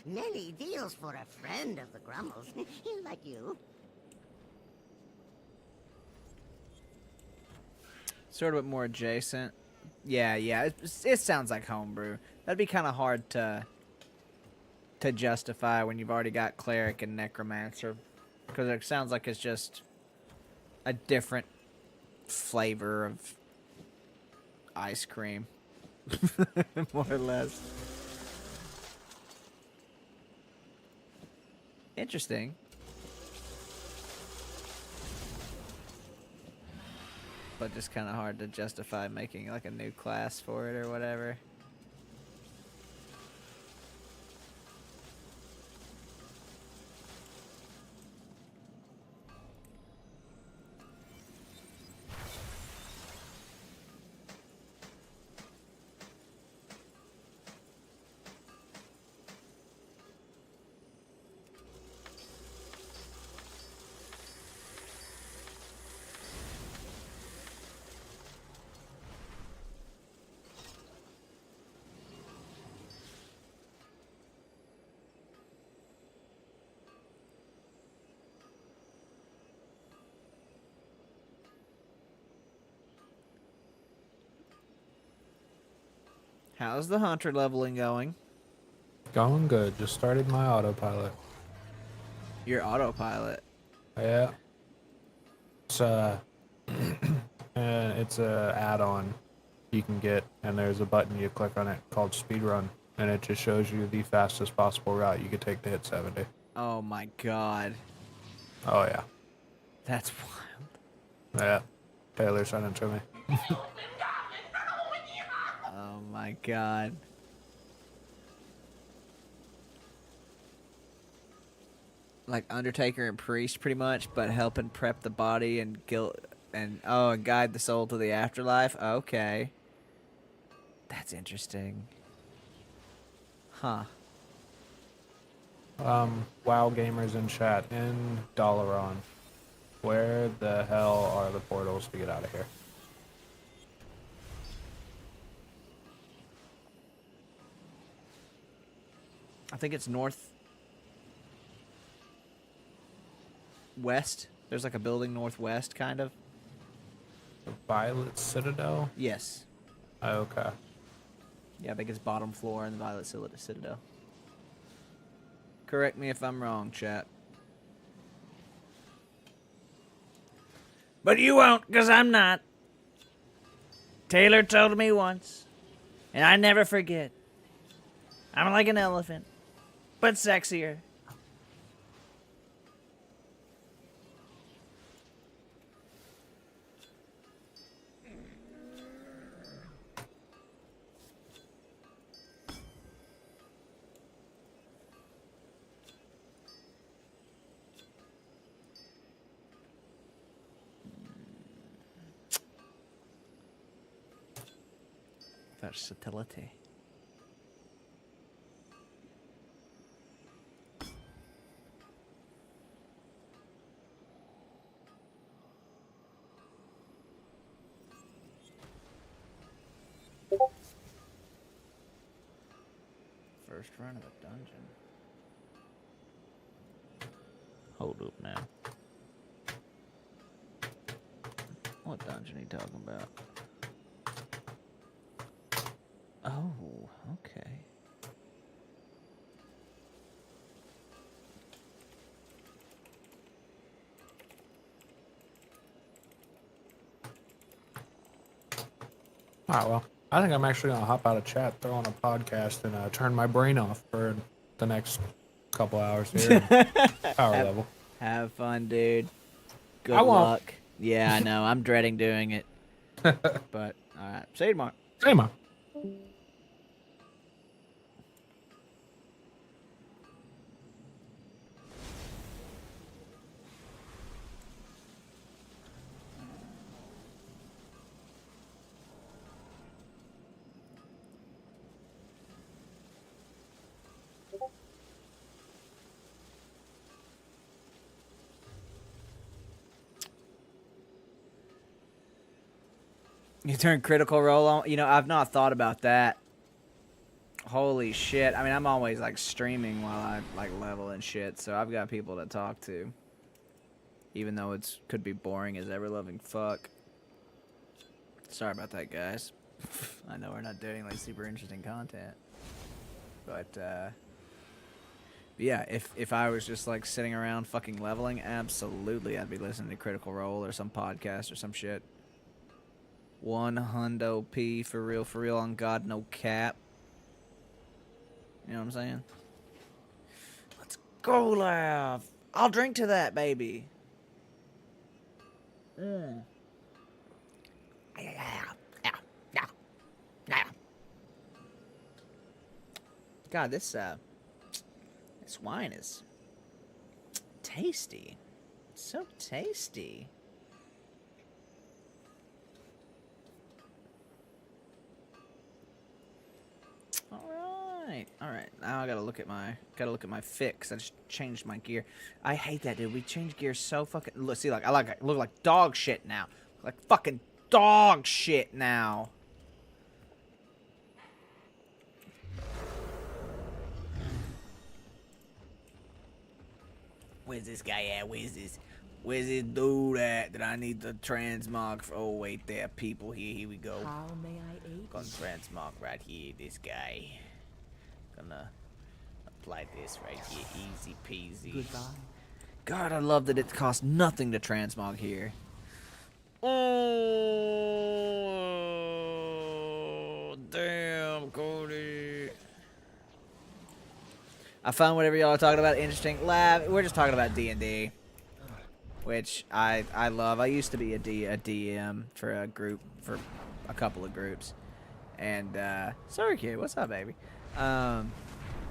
Nelly deals for a friend of the Grummels, like you. Sort of more adjacent. Yeah, it sounds like homebrew. That'd be kind of hard to justify when you've already got cleric and necromancer, because it sounds like it's just a different flavor of ice cream. More or less. Interesting. But just kind of hard to justify making like a new class for it or whatever. How's the hunter leveling going? Going good. Just started my autopilot. Your autopilot. Yeah. It's and it's a add-on you can get, and there's a button you click on it called speedrun, and it just shows you the fastest possible route you could take to hit 70. Oh my god. Oh yeah. That's wild. Yeah. Taylor sent it to me. Oh my god. Like Undertaker and Priest, pretty much, but helping prep the body and and guide the soul to the afterlife. Okay, that's interesting. Huh. WoW gamers in chat in Dalaran. Where the hell are the portals to get out of here? I think it's northwest. There's like a building northwest, kind of. The Violet Citadel? Yes. Oh, okay. Yeah, I think it's bottom floor in the Violet Citadel. Correct me if I'm wrong, chat. But you won't, because I'm not. Taylor told me once, and I never forget. I'm like an elephant, but sexier. Versatility. First run of a dungeon. Hold up now. What dungeon are you talking about? Oh, okay. Alright, well, I think I'm actually going to hop out of chat, throw on a podcast, and turn my brain off for the next couple hours here. Power level. Have fun, dude. Good I won't. luck. Yeah, I know. I'm dreading doing it. But, alright. See you tomorrow. Hey, man. You turn critical role on? You know, I've not thought about that. Holy shit. I mean, I'm always, like, streaming while I, like, level and shit, so I've got people to talk to. Even though it's could be boring as ever-loving fuck. Sorry about that, guys. I know we're not doing, like, super interesting content. But, yeah, if I was just, like, sitting around fucking leveling, absolutely I'd be listening to Critical Role or some podcast or some shit. 100 P for real on God, no cap. You know what I'm saying? Let's go, Lav. I'll drink to that, baby. God, this wine is tasty. So tasty. All right. Now I gotta look at my fix. I just changed my gear. I hate that, dude. We change gear so fucking. Look, see, like I look like dog shit now. Like fucking dog shit now. Where's this guy at? Where's this? Where's it do that I need the transmog for? Oh, wait, there are people here. Here we go. How may I aid Gonna transmog right here. This guy. Gonna apply this right here. Easy peasy. Goodbye. God, I love that it costs nothing to transmog here. Oh, damn, Cody. I found whatever y'all are talking about interesting. Lab, we're just talking about D&D, which I love. I used to be a DM for a group, for a couple of groups. And, sorry kid, what's up, baby? Yeah,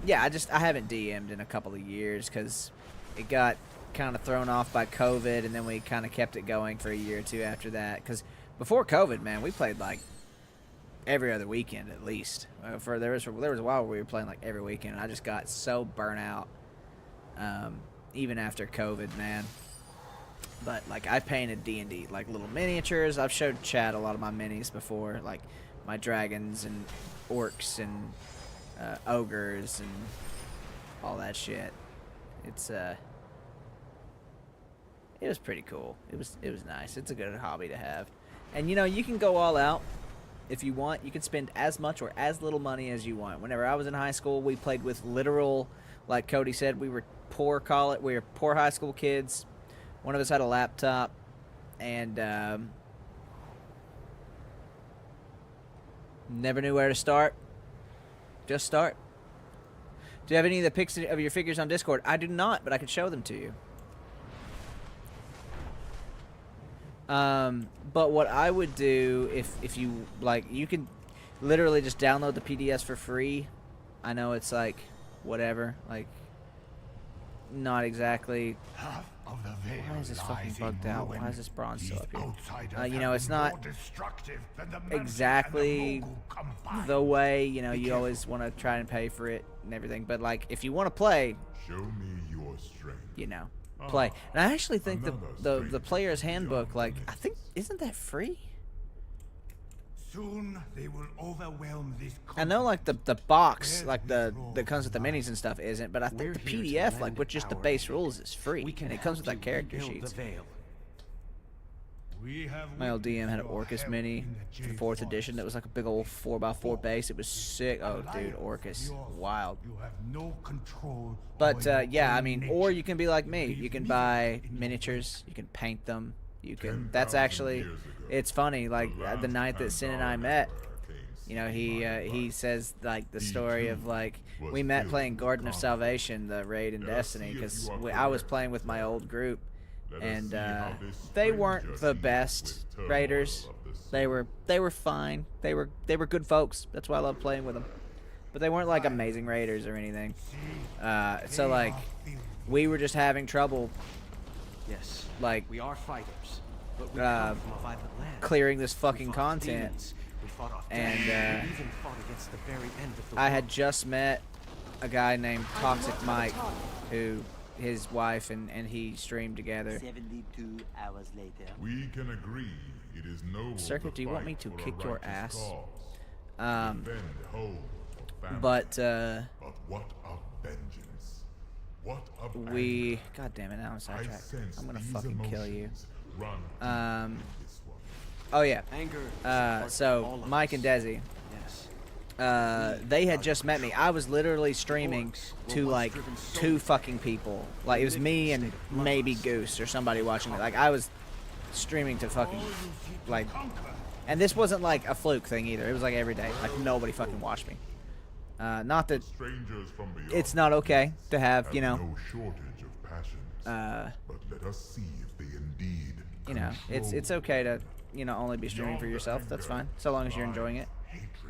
I haven't DM'd in a couple of years because it got kind of thrown off by COVID, and then we kind of kept it going for a year or two after that. Because before COVID, man, we played like every other weekend at least. There was a while where we were playing like every weekend, and I just got so burnt out, even after COVID, man. But like I painted D&D like little miniatures. I've showed Chad a lot of my minis before, like my dragons and orcs and ogres and all that shit. It was pretty cool. It was nice. It's a good hobby to have. And you know, you can go all out if you want. You can spend as much or as little money as you want. Whenever I was in high school, we played with literal, like Cody said, we were poor high school kids. One of us had a laptop, and never knew where to start. Just start. Do you have any of the pics of your figures on Discord? I do not, but I could show them to you. But what I would do if you like, you can literally just download the PDFs for free. I know it's like whatever, like not exactly. Why is this fucking bugged out? Why is this bronze still up here? You know, it's not exactly the way, you know, you always want to try and pay for it and everything. But like, if you want to play, Show me your strength. you know, play. And I actually think the player's handbook, like, I think, isn't that free? Soon they will overwhelm this I know, like, the box, like, that comes with the minis and stuff isn't, but I think the PDF, like, with just the base rules is free. And it comes with, like, character sheets. My old DM had an Orcus mini for 4th edition that was, like, a big old 4x4 base. It was sick. Oh, dude, Orcus. Wild. But, yeah, I mean, or you can be like me. You can buy miniatures. You can paint them. You can, that's actually, it's funny, like, the night that Sin and I met, you know, he says, like, the story of, like, we met playing Garden of Salvation, the raid in Destiny, because I was playing with my old group, and, they weren't the best raiders. They were fine. They were good folks. That's why I love playing with them. But they weren't, like, amazing raiders or anything. So, like, we were just having trouble. Yes, like, we are fighters, but we come from a violent land. Clearing this fucking content. Demons. We fought off And we even fought against the very end of the I world. had just met a guy named Toxic Mike, who his wife and he streamed together. 72 hours later. We can agree it is noble. Circuit, to do you want me fight to for a kick your righteous ass? cause. Defend home or family. But what of vengeance? What of we, anger? god damn it, now I'm I sidetracked. sense I'm gonna these fucking kill you. emotions run deep in this one. Oh yeah. Anger is part of So all of Mike us. and Desi, Yes. they had just met me. I was literally streaming to like 2 fucking people. Like, it was me and maybe Goose or somebody watching me. Like, I was streaming to fucking, like, and this wasn't like a fluke thing either. It was like every day. Like, nobody fucking watched me. Not that Strangers from beyond it's not okay to have, you know, no shortage of passions. But let us see if they indeed you know, it's okay to, you know, only be streaming for yourself. That's fine, so long as you're enjoying it.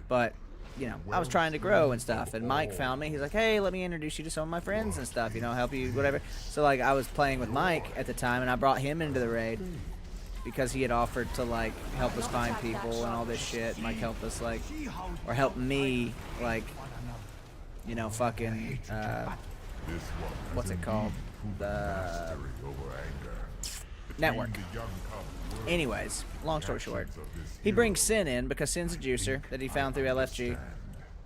But, you know, I was trying to grow and stuff, and Mike found me. He's like, hey, let me introduce you to some of my friends and stuff, you know, help you, whatever. So, like, I was playing with Mike at the time, and I brought him into the raid because he had offered to, like, help us find people and all this shit. Mike helped us, like, or help me, like, you know, fucking, what's it called? The network. Anyways, long story short, he brings Sin in because Sin's a juicer that he found through LFG,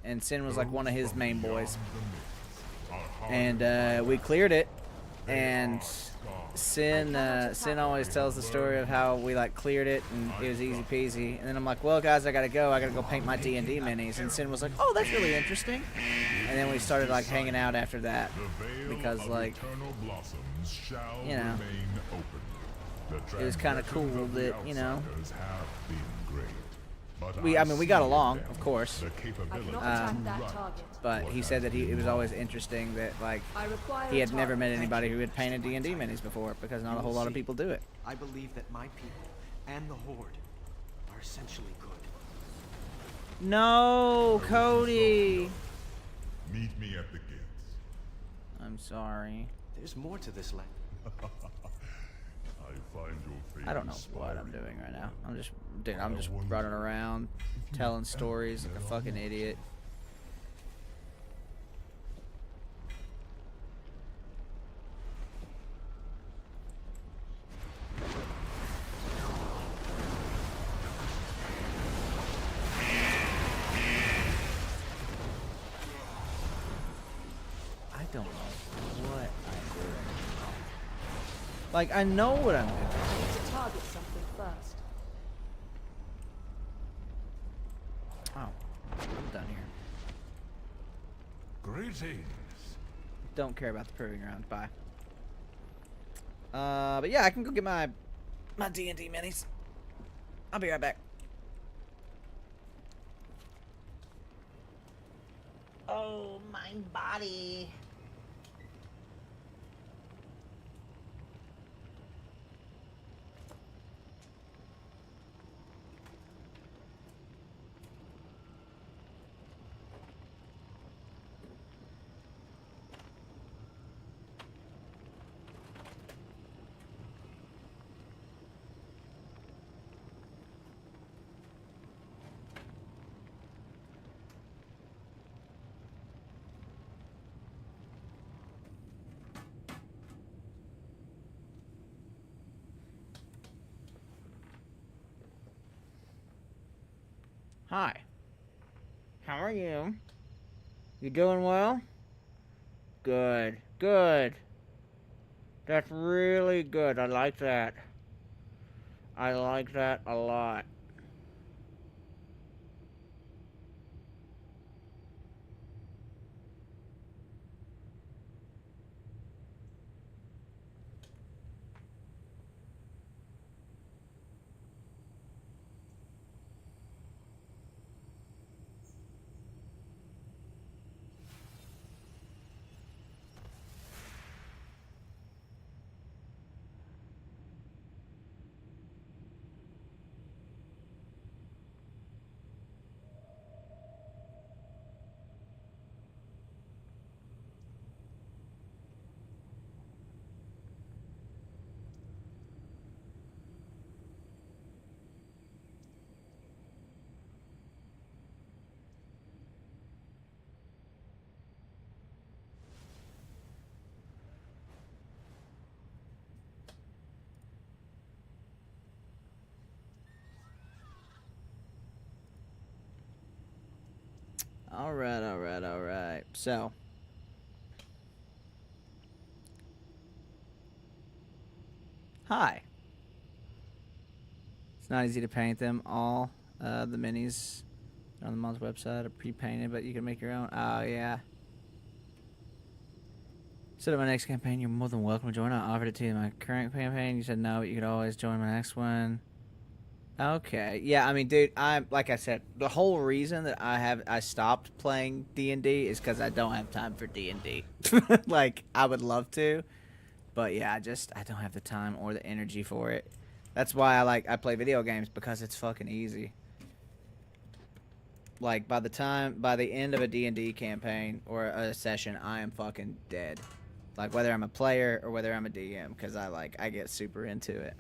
and Sin was like one of his main boys. And we cleared it, And Sin always tells the story of how we like cleared it and it was easy peasy. And then I'm like, well, guys, I gotta go paint my D&D minis. And Sin was like, oh, that's really interesting. And then we started like hanging out after that because like, you know, it was kind of cool that, you know, I mean we got along, of course. I cannot attack that target. But he said that it was always interesting that like I require he had a never target. met anybody who had painted D&D minis before because not a whole lot of people do it. I believe that my people and the Horde are essentially good. No, Cody. Meet me at the gates. I'm sorry. There's more to this land. I find your fate I don't know what I'm doing right now. I'm just running around telling stories like a fucking idiot. I don't know what I'm doing. Like, I know what I'm doing. I need to target something first. Oh, I'm done here. Greetings. Don't care about the proving ground. Bye. But yeah, I can go get my D&D minis. I'll be right back. Oh, my body. Hi. How are you? You doing well? Good. Good. That's really good. I like that. I like that a lot. Alright. So. Hi. It's not easy to paint them all. The minis on the month's website are pre-painted, but you can make your own. Oh, yeah. Set up my next campaign. You're more than welcome to join. I offered it to you in my current campaign. You said no, but you could always join my next one. Okay. Yeah, I mean, dude, like I said, the whole reason that I stopped playing D&D is because I don't have time for D&D. Like, I would love to, but yeah, I don't have the time or the energy for it. That's why I play video games, because it's fucking easy. Like, by the end of a D&D campaign or a session, I am fucking dead. Like, whether I'm a player or whether I'm a DM, because I get super into it.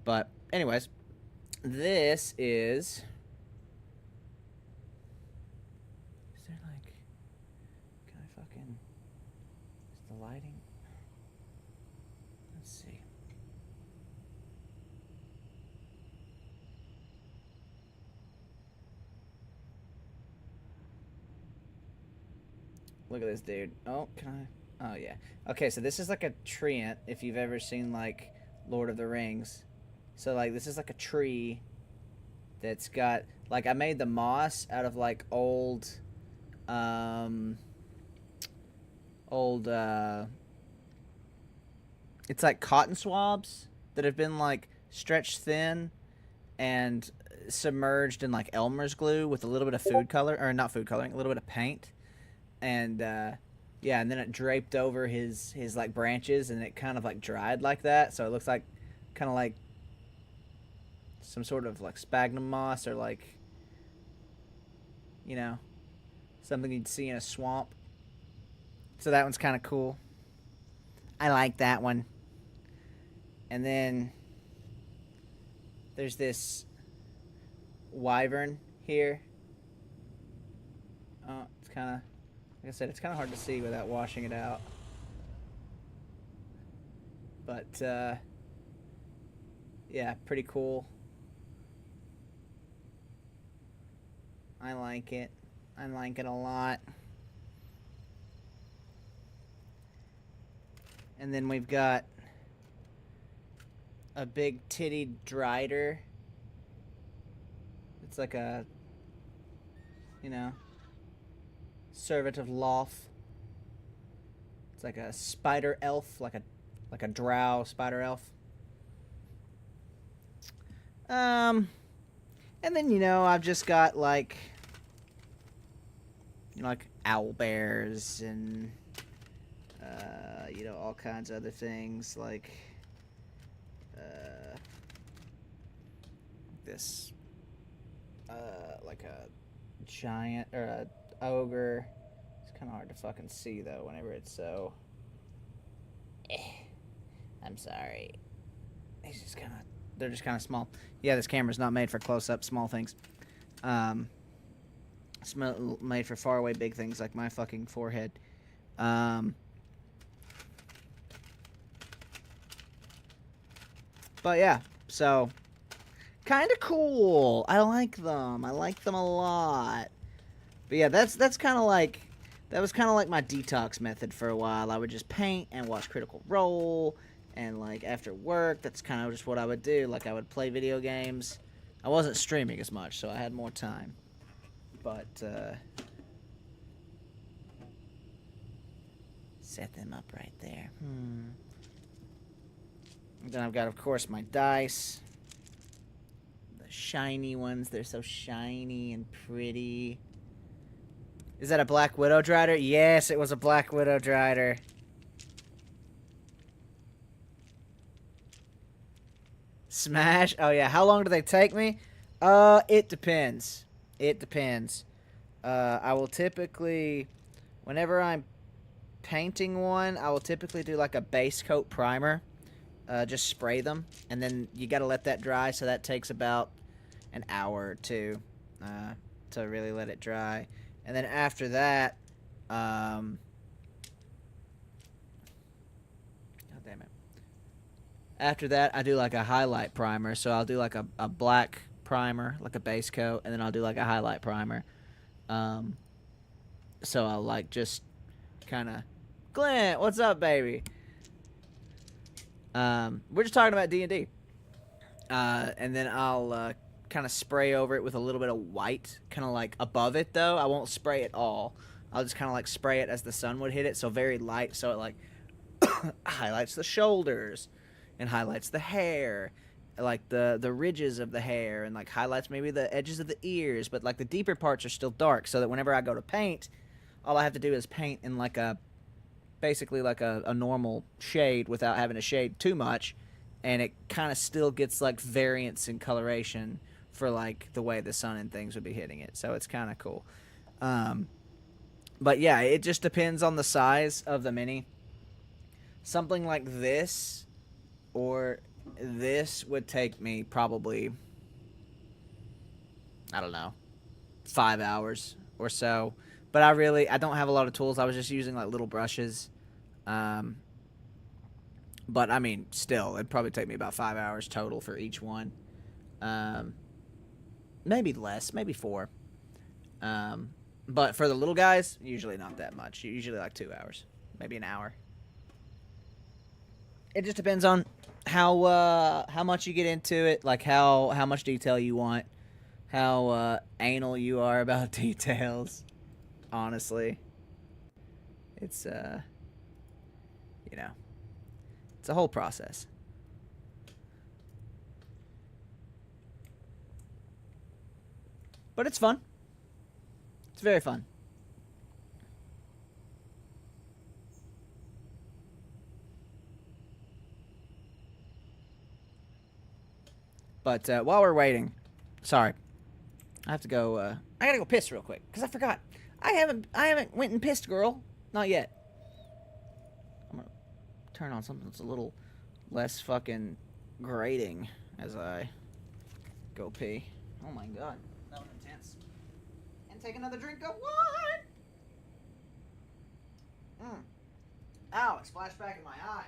But, anyways, this is... Is there, like... Can I fucking... Is the lighting... Let's see. Look at this dude. Oh, can I... Oh yeah. Okay, so this is like a treant. If you've ever seen like Lord of the Rings, so like this is like a tree that's got like I made the moss out of like old, old. It's like cotton swabs that have been like stretched thin and submerged in like Elmer's glue with a little bit of food color, or not food coloring, a little bit of paint, and yeah, and then it draped over his like branches, and it kind of like dried like that, so it looks like kind of like some sort of like sphagnum moss, or like, you know, something you'd see in a swamp. So that one's kind of cool. I like that one. And then there's this wyvern here. Oh, it's kind of, like I said, it's kind of hard to see without washing it out. But, yeah, pretty cool. I like it. I like it a lot. And then we've got a big titty drider. It's like a, you know, servant of Loth. It's like a spider elf, like a drow spider elf. And then, you know, I've just got like, you know, like owl bears and you know, all kinds of other things like this like a giant or a ogre. It's kind of hard to fucking see though whenever it's so I'm sorry. He's just kind of, they're just kind of small. Yeah, this camera's not made for close-up small things. It's made for far away big things like my fucking forehead. But yeah, so kind of cool. I like them. I like them a lot. But yeah, that's kind of like, that was kind of like my detox method for a while. I would just paint and watch Critical Role, and like after work, that's kind of just what I would do. Like I would play video games. I wasn't streaming as much, so I had more time. But set them up right there. And then I've got, of course, my dice. The shiny ones. They're so shiny and pretty. Is that a Black Widow Drider? Yes, it was a Black Widow Drider. Smash? Oh, yeah. How long do they take me? It depends. It depends. I will typically, whenever I'm painting one, I will typically do like a base coat primer. Just spray them, and then you got to let that dry, so that takes about an hour or two to really let it dry. And then after that, oh damn it. After that, I do like a highlight primer, so I'll do like a black primer, like a base coat, and then I'll do like a highlight primer. So I'll like just kind of, Clint, what's up, baby? We're just talking about D&D. And then I'll kind of spray over it with a little bit of white, kind of like above it though. I won't spray it all. I'll just kind of like spray it as the sun would hit it, so very light, so it like highlights the shoulders and highlights the hair, like the ridges of the hair, and like highlights maybe the edges of the ears, but like the deeper parts are still dark, so that whenever I go to paint, all I have to do is paint in like a basically like a normal shade without having to shade too much, and it kind of still gets like variance in coloration for like the way the sun and things would be hitting it, so it's kind of cool. But yeah, it just depends on the size of the mini. Something like this or this would take me probably, I don't know, 5 hours or so. But I don't have a lot of tools. I was just using like little brushes. But I mean, still, it'd probably take me about 5 hours total for each one. Maybe less, maybe 4. But for the little guys, usually not that much. Usually like 2 hours. maybe an hour. It just depends on how much you get into it, like how much detail you want, how anal you are about details. Honestly, it's you know, it's a whole process. But it's fun. It's very fun. But while we're waiting, sorry, I have to go. I gotta go piss real quick because I forgot. I haven't went and pissed, girl. Not yet. I'm gonna turn on something that's a little less fucking grating as I go pee. Oh my god, that was intense. And take another drink of what? Ow! It splashed back in my eye.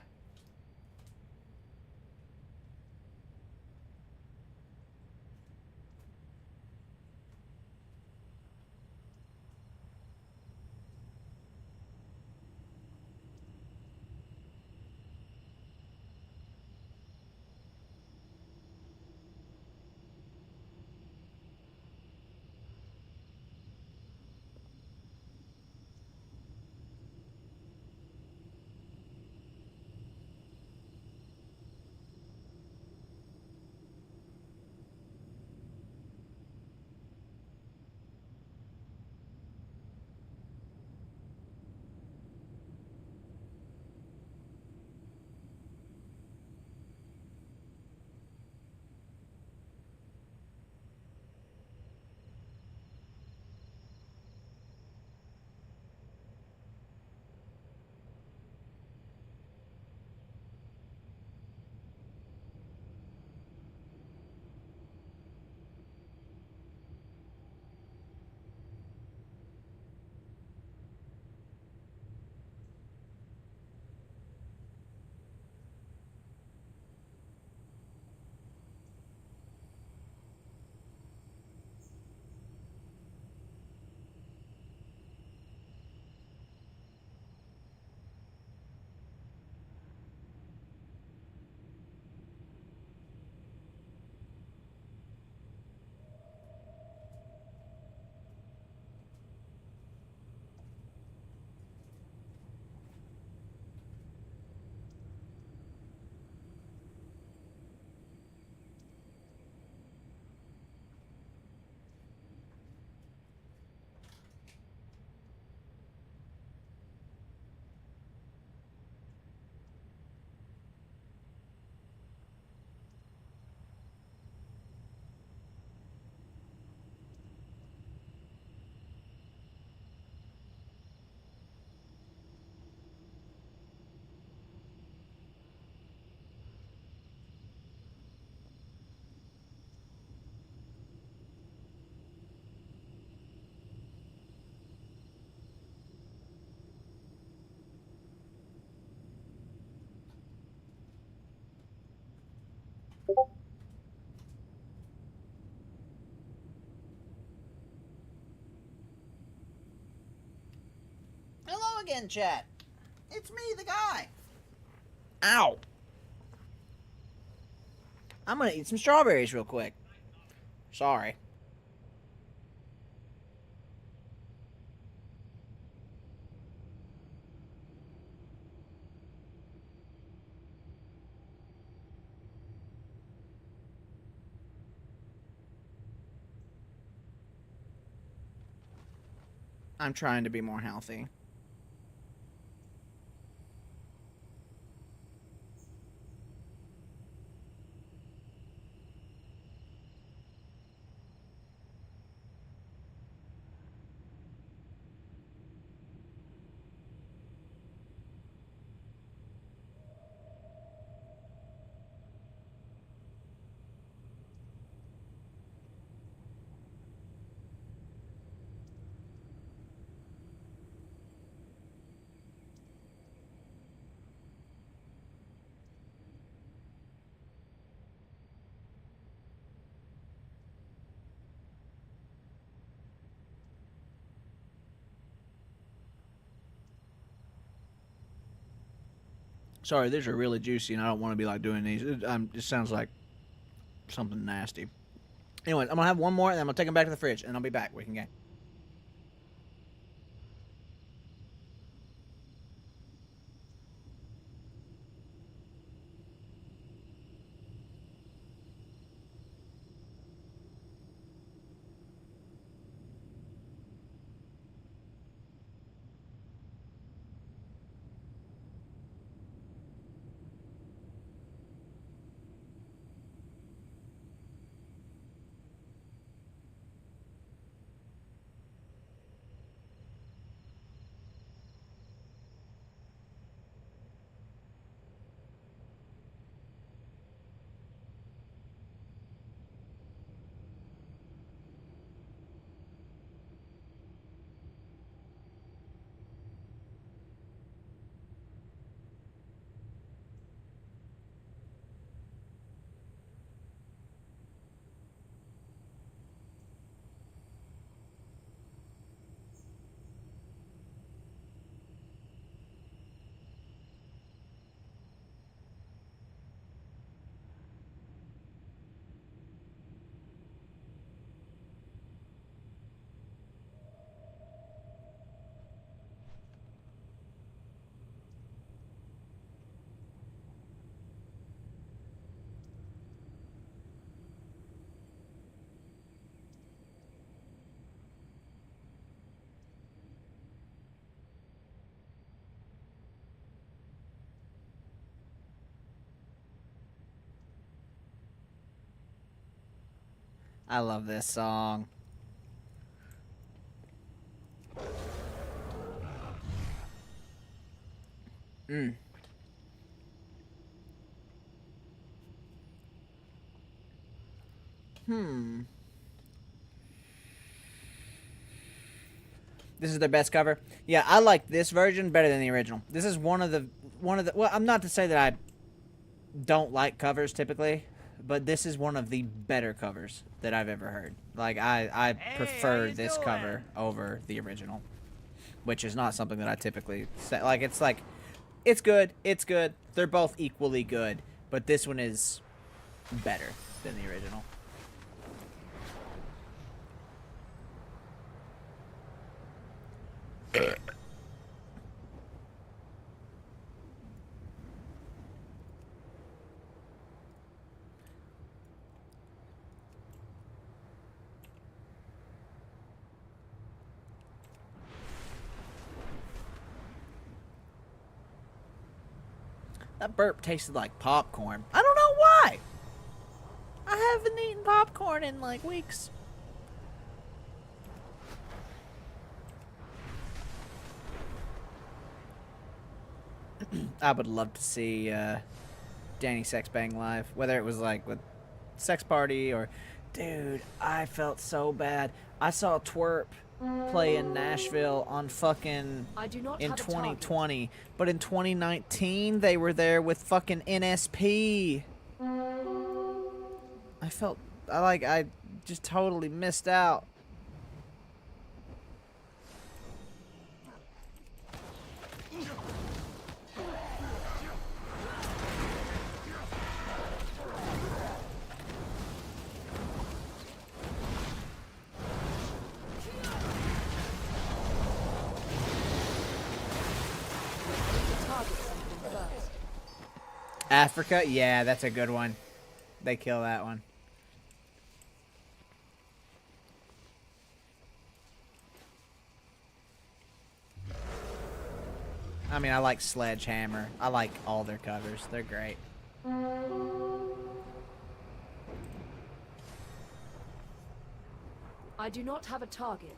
Hello again, chat. It's me, the guy. Ow. I'm gonna eat some strawberries real quick. Sorry. I'm trying to be more healthy. Sorry, these are really juicy, and I don't want to be like doing these. It sounds like something nasty. Anyways, I'm gonna have one more, and then I'm gonna take them back to the fridge, and I'll be back. We can game. I love this song. Mm. This is their best cover. Yeah, I like this version better than the original. This is one of the well, I'm not to say that I don't like covers typically, but this is one of the better covers that I've ever heard. Like I prefer this cover over the original, which is not something that I typically say. Like it's good. They're both equally good, but this one is better than the original. That burp tasted like popcorn. I don't know why. I haven't eaten popcorn in like weeks. I would love to see Danny Sexbang live, whether it was like with Sex Party or, dude, I felt so bad. I saw Twerp play in Nashville on fucking in 2020, but in 2019 they were there with fucking NSP. I just totally missed out. Africa? Yeah, that's a good one. They kill that one. I mean, I like Sledgehammer. I like all their covers. They're great. I do not have a target.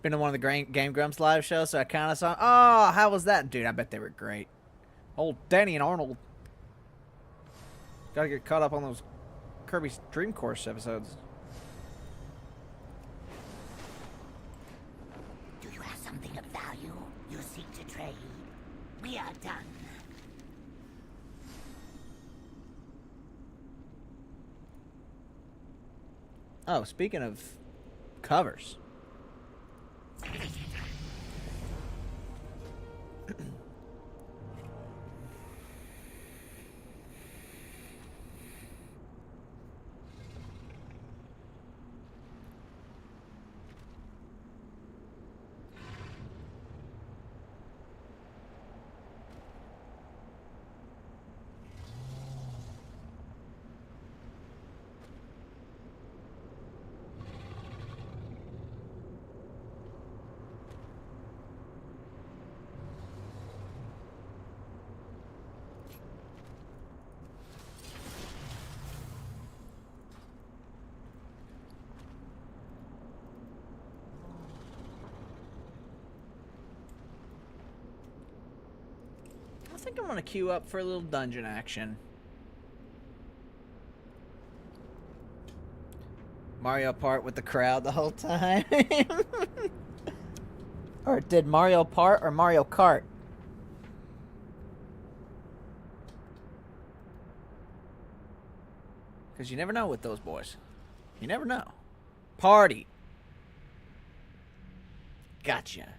Been to one of the Game Grumps live shows, so I kind of saw. Oh, how was that, dude? I bet they were great. Old Danny and Arnold. Gotta get caught up on those Kirby's Dream Course episodes. Do you have something of value you seek to trade? We are done. Oh, speaking of covers. I think I'm gonna queue up for a little dungeon action. Mario Part with the crowd the whole time. Or did Mario Part or Mario Kart? Because you never know with those boys. You never know. Party. Gotcha.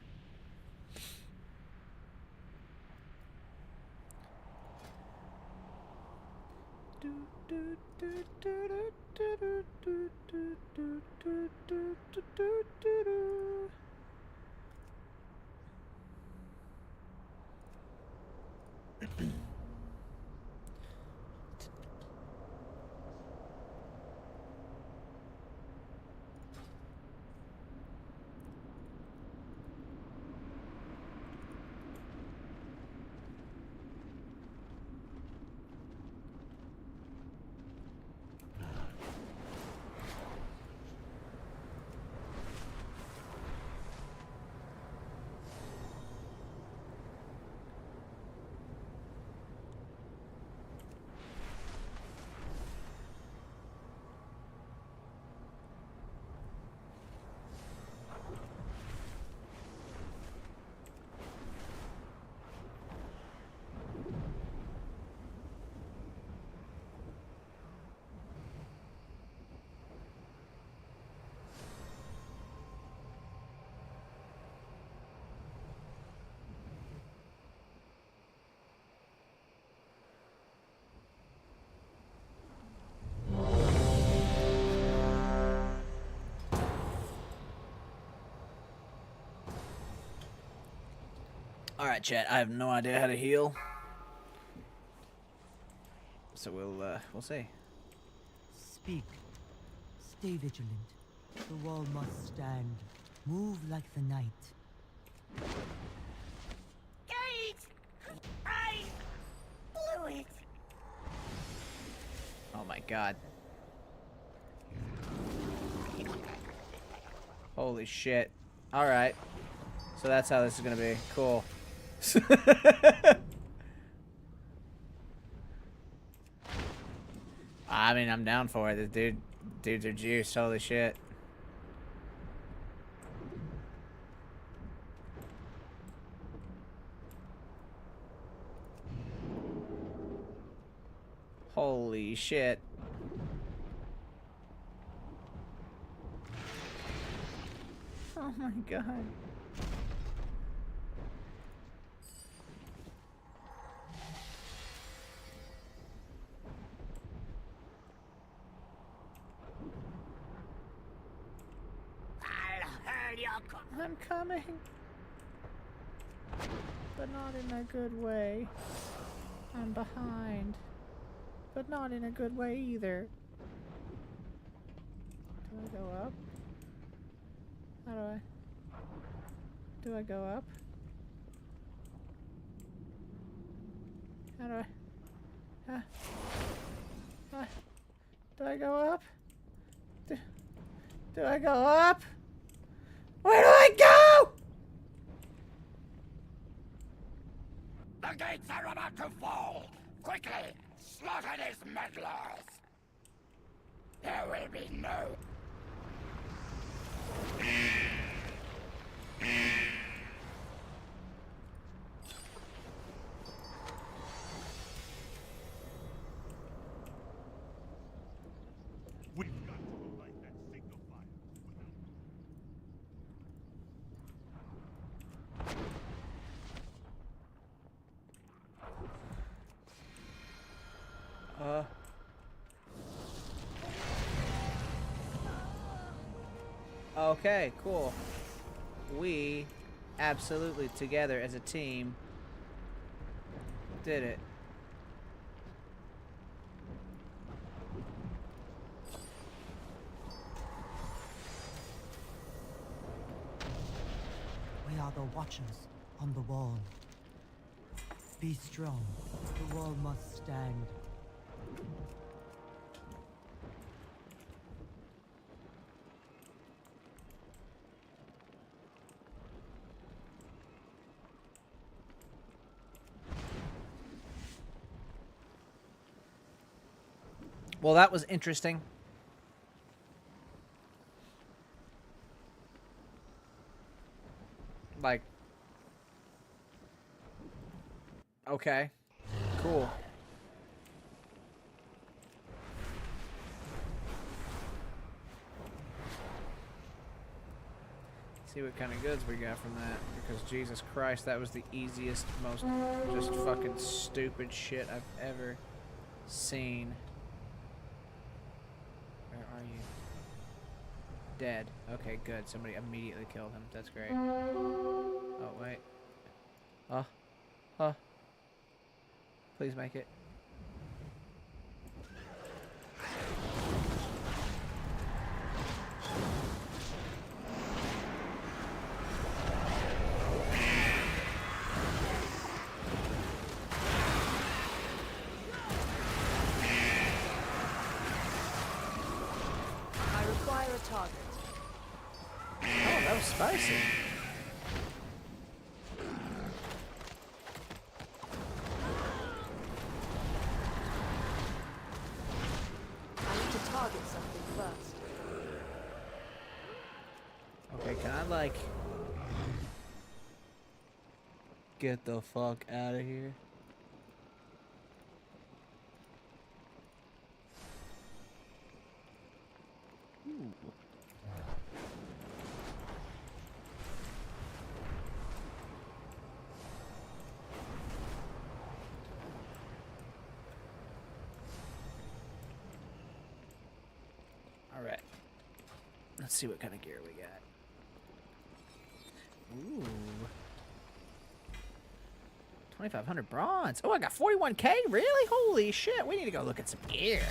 Alright, chat. I have no idea how to heal. So we'll see. Speak. Stay vigilant. The wall must stand. Move like the night. Guys! I blew it. Oh my god. Holy shit. Alright. So that's how this is gonna be. Cool. I mean, I'm down for it. The dudes are juiced. Holy shit. Holy shit. Oh my god. I'm coming. But not in a good way. I'm behind. But not in a good way either. Do I go up? How do I? Do I go up? How do I? Do I go up? Do I go up? Where do I go? The gates are about to fall! Quickly, slaughter these meddlers! There will be no. We've got to light that signal fire. Okay, cool. We absolutely together as a team did it. We are the watchers on the wall. Be strong. The wall must stand. Well, that was interesting. Like, okay, cool. See what kind of goods we got from that, because Jesus Christ, that was the easiest, most just fucking stupid shit I've ever seen. Where are you? Dead. Okay, good. Somebody immediately killed him. That's great. Oh, wait. Oh. Oh. Please make it. I require a target. Oh, that was spicy. I need to target something first. Okay, can I, like, get the fuck out of here? Alright. Let's see what kind of gear we got. Ooh. 2,500 bronze. Oh, I got 41k? Really? Holy shit. We need to go look at some gear.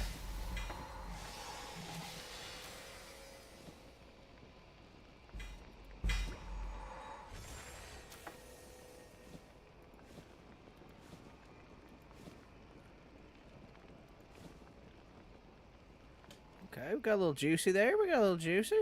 Okay, we got a little juicy there. We got a little juicy.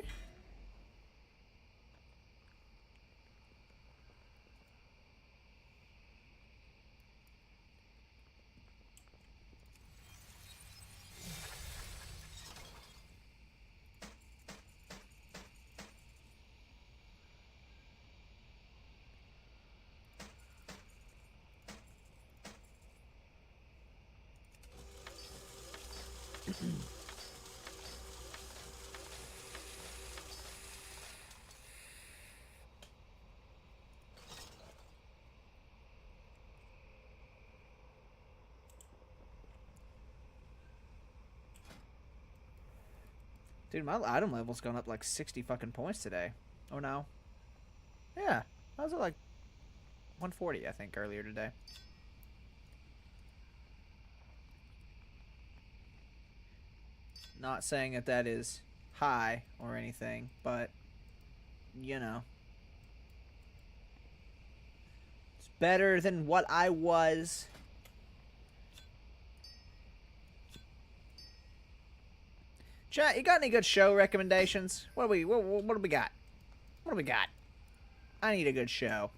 Dude, my item level's gone up like 60 fucking points today. Oh no. Yeah. I was at like 140, I think, earlier today. Not saying that that is high or anything, but, you know. It's better than what I was. Chat, you got any good show recommendations? What do we got? What do we got? I need a good show.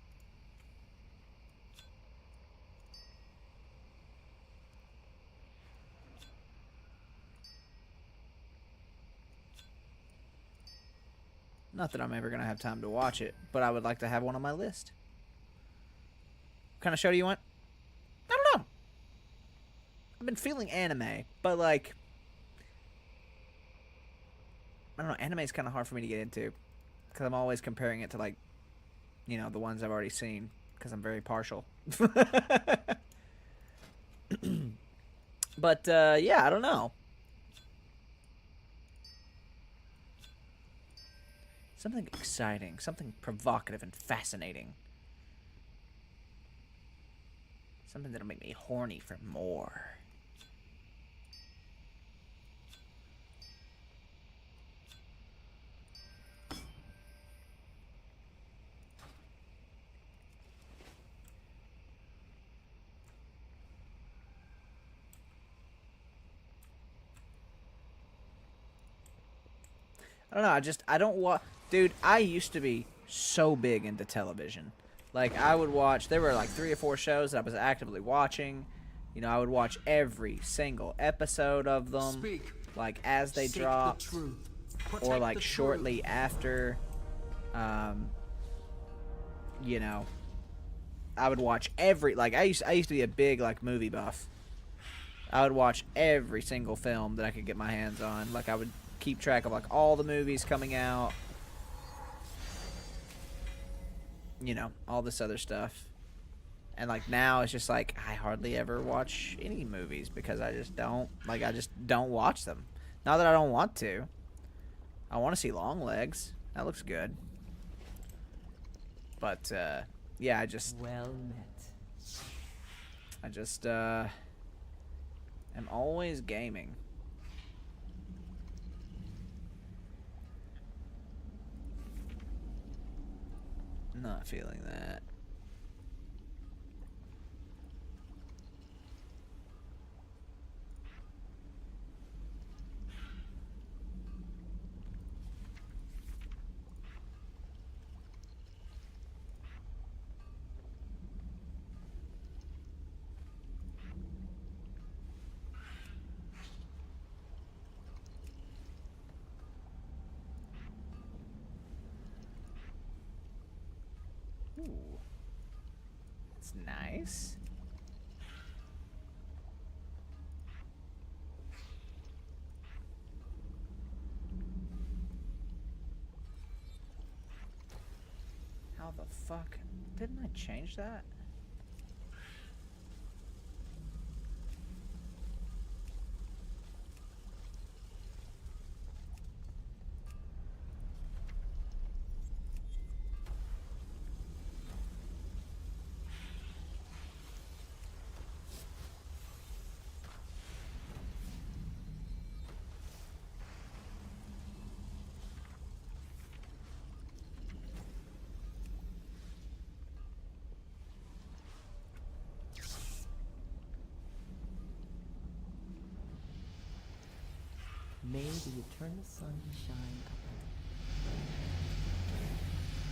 Not that I'm ever gonna have time to watch it, but I would like to have one on my list. What kind of show do you want? I don't know. I've been feeling anime, but like, I don't know. Anime is kind of hard for me to get into because I'm always comparing it to like, you know, the ones I've already seen because I'm very partial. But yeah, I don't know. Something exciting, something provocative and fascinating. Something that'll make me horny for more. I don't know, I don't watch... Dude, I used to be so big into television. Like, I would watch... There were like 3 or 4 shows that I was actively watching. You know, I would watch every single episode of them. Like, as they dropped. Or, like, shortly after. You know. I would watch every... Like, I used to be a big, like, movie buff. I would watch every single film that I could get my hands on. Like, I would keep track of, like, all the movies coming out. You know, all this other stuff. And, like, now it's just, like, I hardly ever watch any movies because I just don't, like, I just don't watch them. Not that I don't want to. I want to see Longlegs. That looks good. But, yeah, I just... Well met. I just, am always gaming. Not feeling that. Ooh. That's nice. How the fuck? Didn't I change that? May the eternal sun shine upon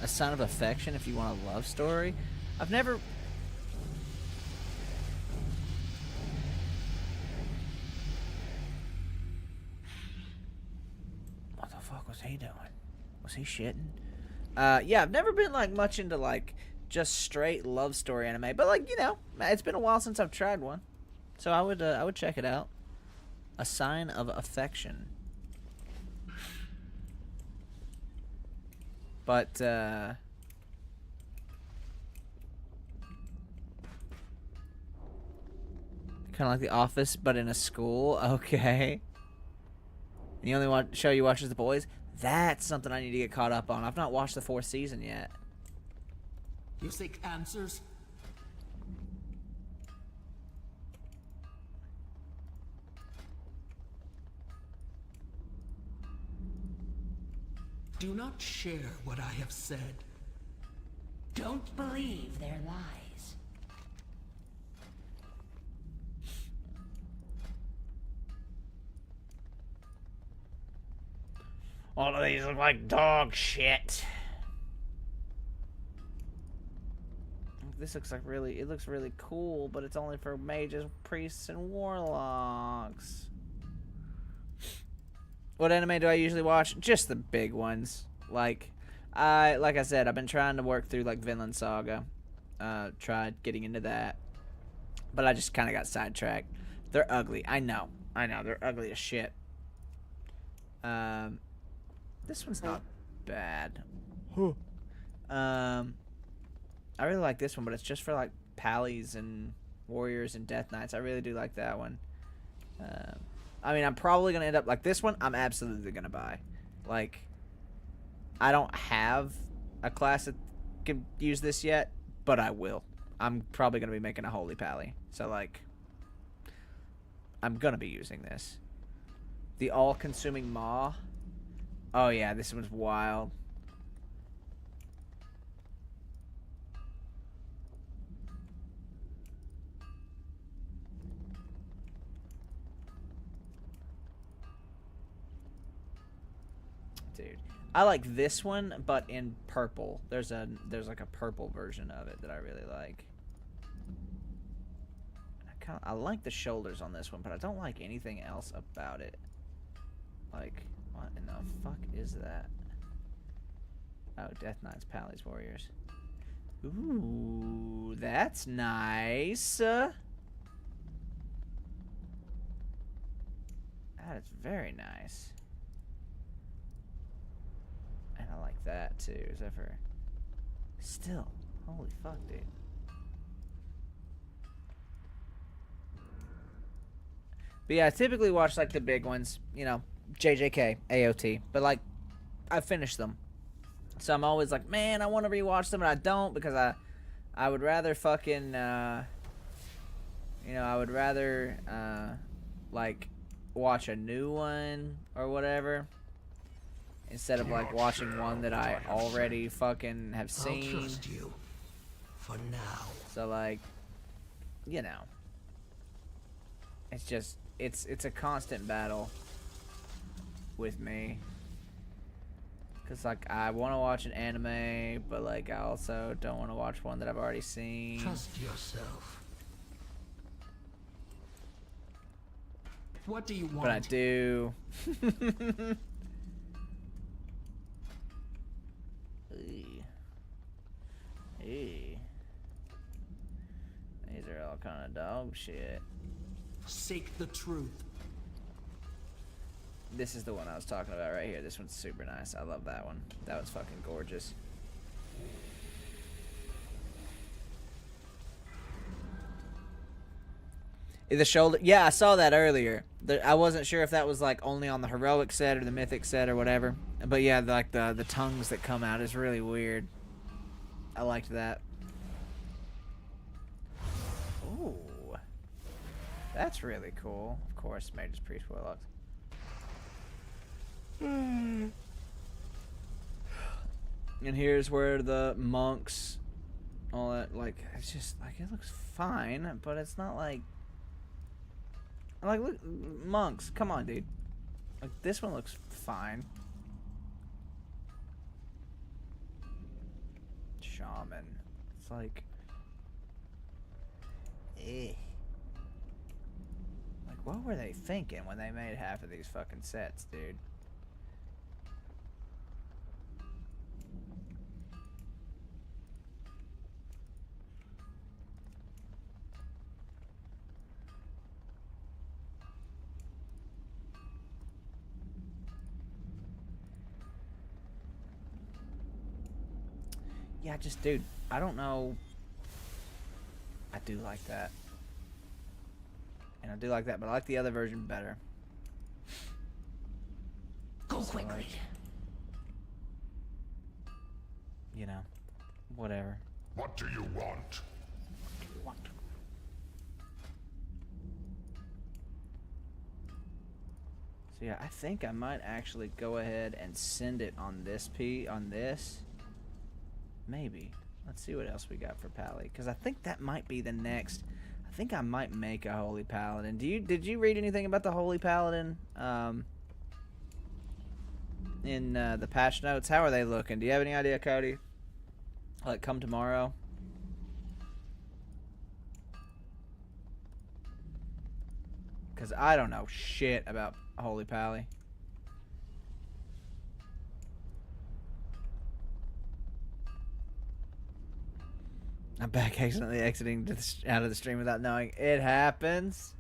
A sign of affection if you want a love story? I've never... What the fuck was he doing? Was he shitting? Yeah, I've never been, like, much into, like, just straight love story anime. But, like, you know, it's been a while since I've tried one. So I would check it out. A sign of affection. But, kind of like The Office, but in a school. Okay. And the only show you watch is The Boys? That's something I need to get caught up on. I've not watched the 4th season yet. You seek answers? Do not share what I have said. Don't believe their lies. All of these look like dog shit. This looks like it looks really cool, but it's only for mages, priests, and warlocks. What anime do I usually watch? Just the big ones. Like, Like I said, I've been trying to work through like Vinland Saga. Tried getting into that, but I just kind of got sidetracked. They're ugly. I know. They're ugly as shit. This one's not bad. I really like this one, but it's just for like pallies and warriors and death knights. I really do like that one. I mean, I'm probably gonna end up like this one. I'm absolutely gonna buy. Like, I don't have a class that can use this yet, but I will. I'm probably gonna be making a holy pally, so like, I'm gonna be using this. The all-consuming maw. Oh yeah, this one's wild. Dude, I like this one, but in purple. There's like a purple version of it that I really like. I like the shoulders on this one, but I don't like anything else about it. Like, what in the fuck is that? Oh, Death Knights, Pallies, Warriors. Ooh, that's nice. That is very nice. And I like that too, except for... Still, holy fuck, dude. But yeah, I typically watch like the big ones, you know, JJK, AOT. But like, I finished them. So I'm always like, man, I want to rewatch them, and I don't because I would rather fucking, you know, I would rather, like, watch a new one or whatever instead of like watching one that I already fucking have seen. I'll trust you for now. So like, you know, it's just it's a constant battle with me. Cause like I want to watch an anime, but like I also don't want to watch one that I've already seen. Trust yourself. What do you want? But I do. Hey. These are all kind of dog shit. Seek the truth. This is the one I was talking about right here. This one's super nice. I love that one. That was fucking gorgeous. The shoulder, yeah, I saw that earlier. I wasn't sure if that was like only on the heroic set or the mythic set or whatever. But yeah, like the tongues that come out is really weird. I liked that. Ooh, that's really cool. Of course, Mage's Priest Warlocks. And here's where the monks, all that, like, it's just like it looks fine, but it's not like. Like, look, monks, come on, dude. Like, this one looks fine. Shaman. It's like... Eh. Like, what were they thinking when they made half of these fucking sets, dude? Yeah, just, dude, I don't know. I do like that. And I do like that, but I like the other version better. Go So, quickly. like, you know, whatever. What do you want? So yeah, I think I might actually go ahead and send it on this on this. Maybe. Let's see what else we got for Pally, because I think that might be the next. I think I might make a Holy Paladin. Did you read anything about the Holy Paladin in the patch notes? How are they looking? Do you have any idea, Cody? Like, come tomorrow? Because I don't know shit about Holy Pally. I'm back accidentally exiting out of the stream without knowing. It happens.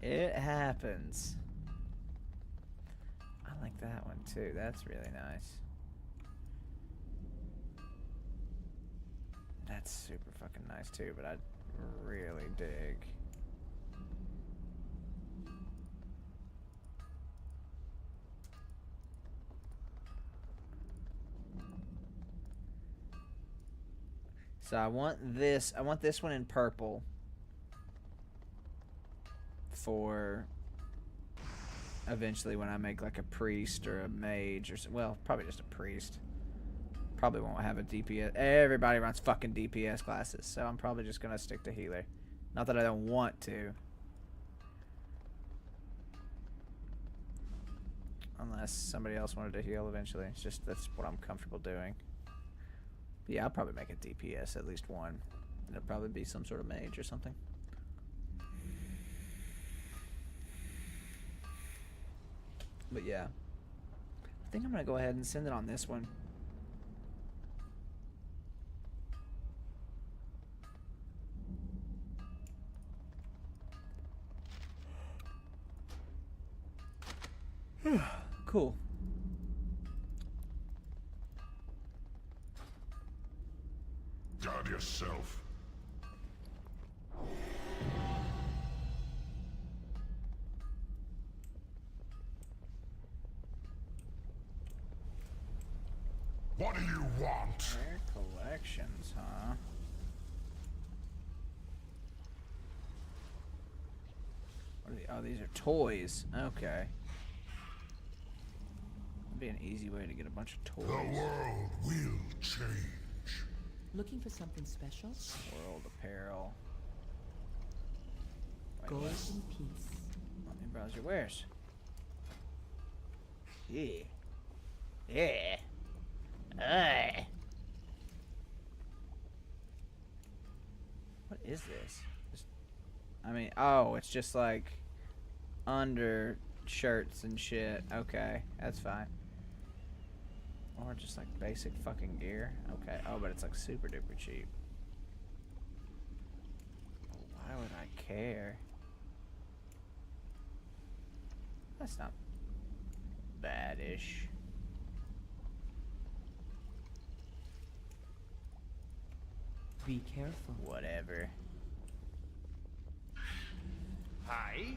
It happens. I like that one too. That's really nice. That's super fucking nice too, but I really dig. So I want this one in purple for eventually when I make like a priest or a mage or well, probably just a priest. Probably won't have a DPS. Everybody runs fucking DPS classes, so I'm probably just gonna stick to healer. Not that I don't want to. Unless somebody else wanted to heal eventually. It's just that's what I'm comfortable doing. But yeah, I'll probably make a DPS at least one. It'll probably be some sort of mage or something. But yeah. I think I'm gonna go ahead and send it on this one. Cool. Guard yourself. What do you want? Rare collections, huh? What are oh, these are toys. Okay. That'd be an easy way to get a bunch of toys. The world will change. Looking for something special? World apparel. Wait, Gold what? and peace. Let me browse your wares. Yeah. Yeah. What is this? I mean, oh, it's just like under shirts and shit. Okay, that's fine. Or just like basic fucking gear. Okay. Oh, but it's like super duper cheap. Why would I care? That's not bad-ish. Be careful. Whatever. Hi.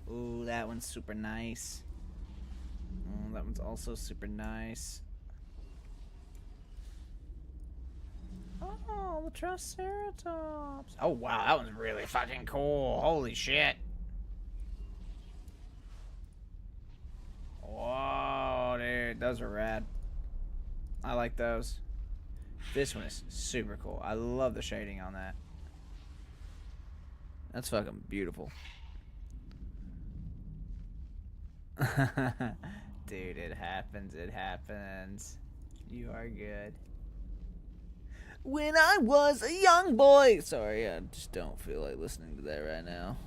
Ooh, that one's super nice. Oh, that one's also super nice. Oh, the Triceratops. Oh, wow, that one's really fucking cool. Holy shit. Whoa, dude, those are rad. I like those. This one is super cool. I love the shading on that. That's fucking beautiful. Dude, it happens, it happens. You are good. When I was a young boy. Sorry, I just don't feel like listening to that right now.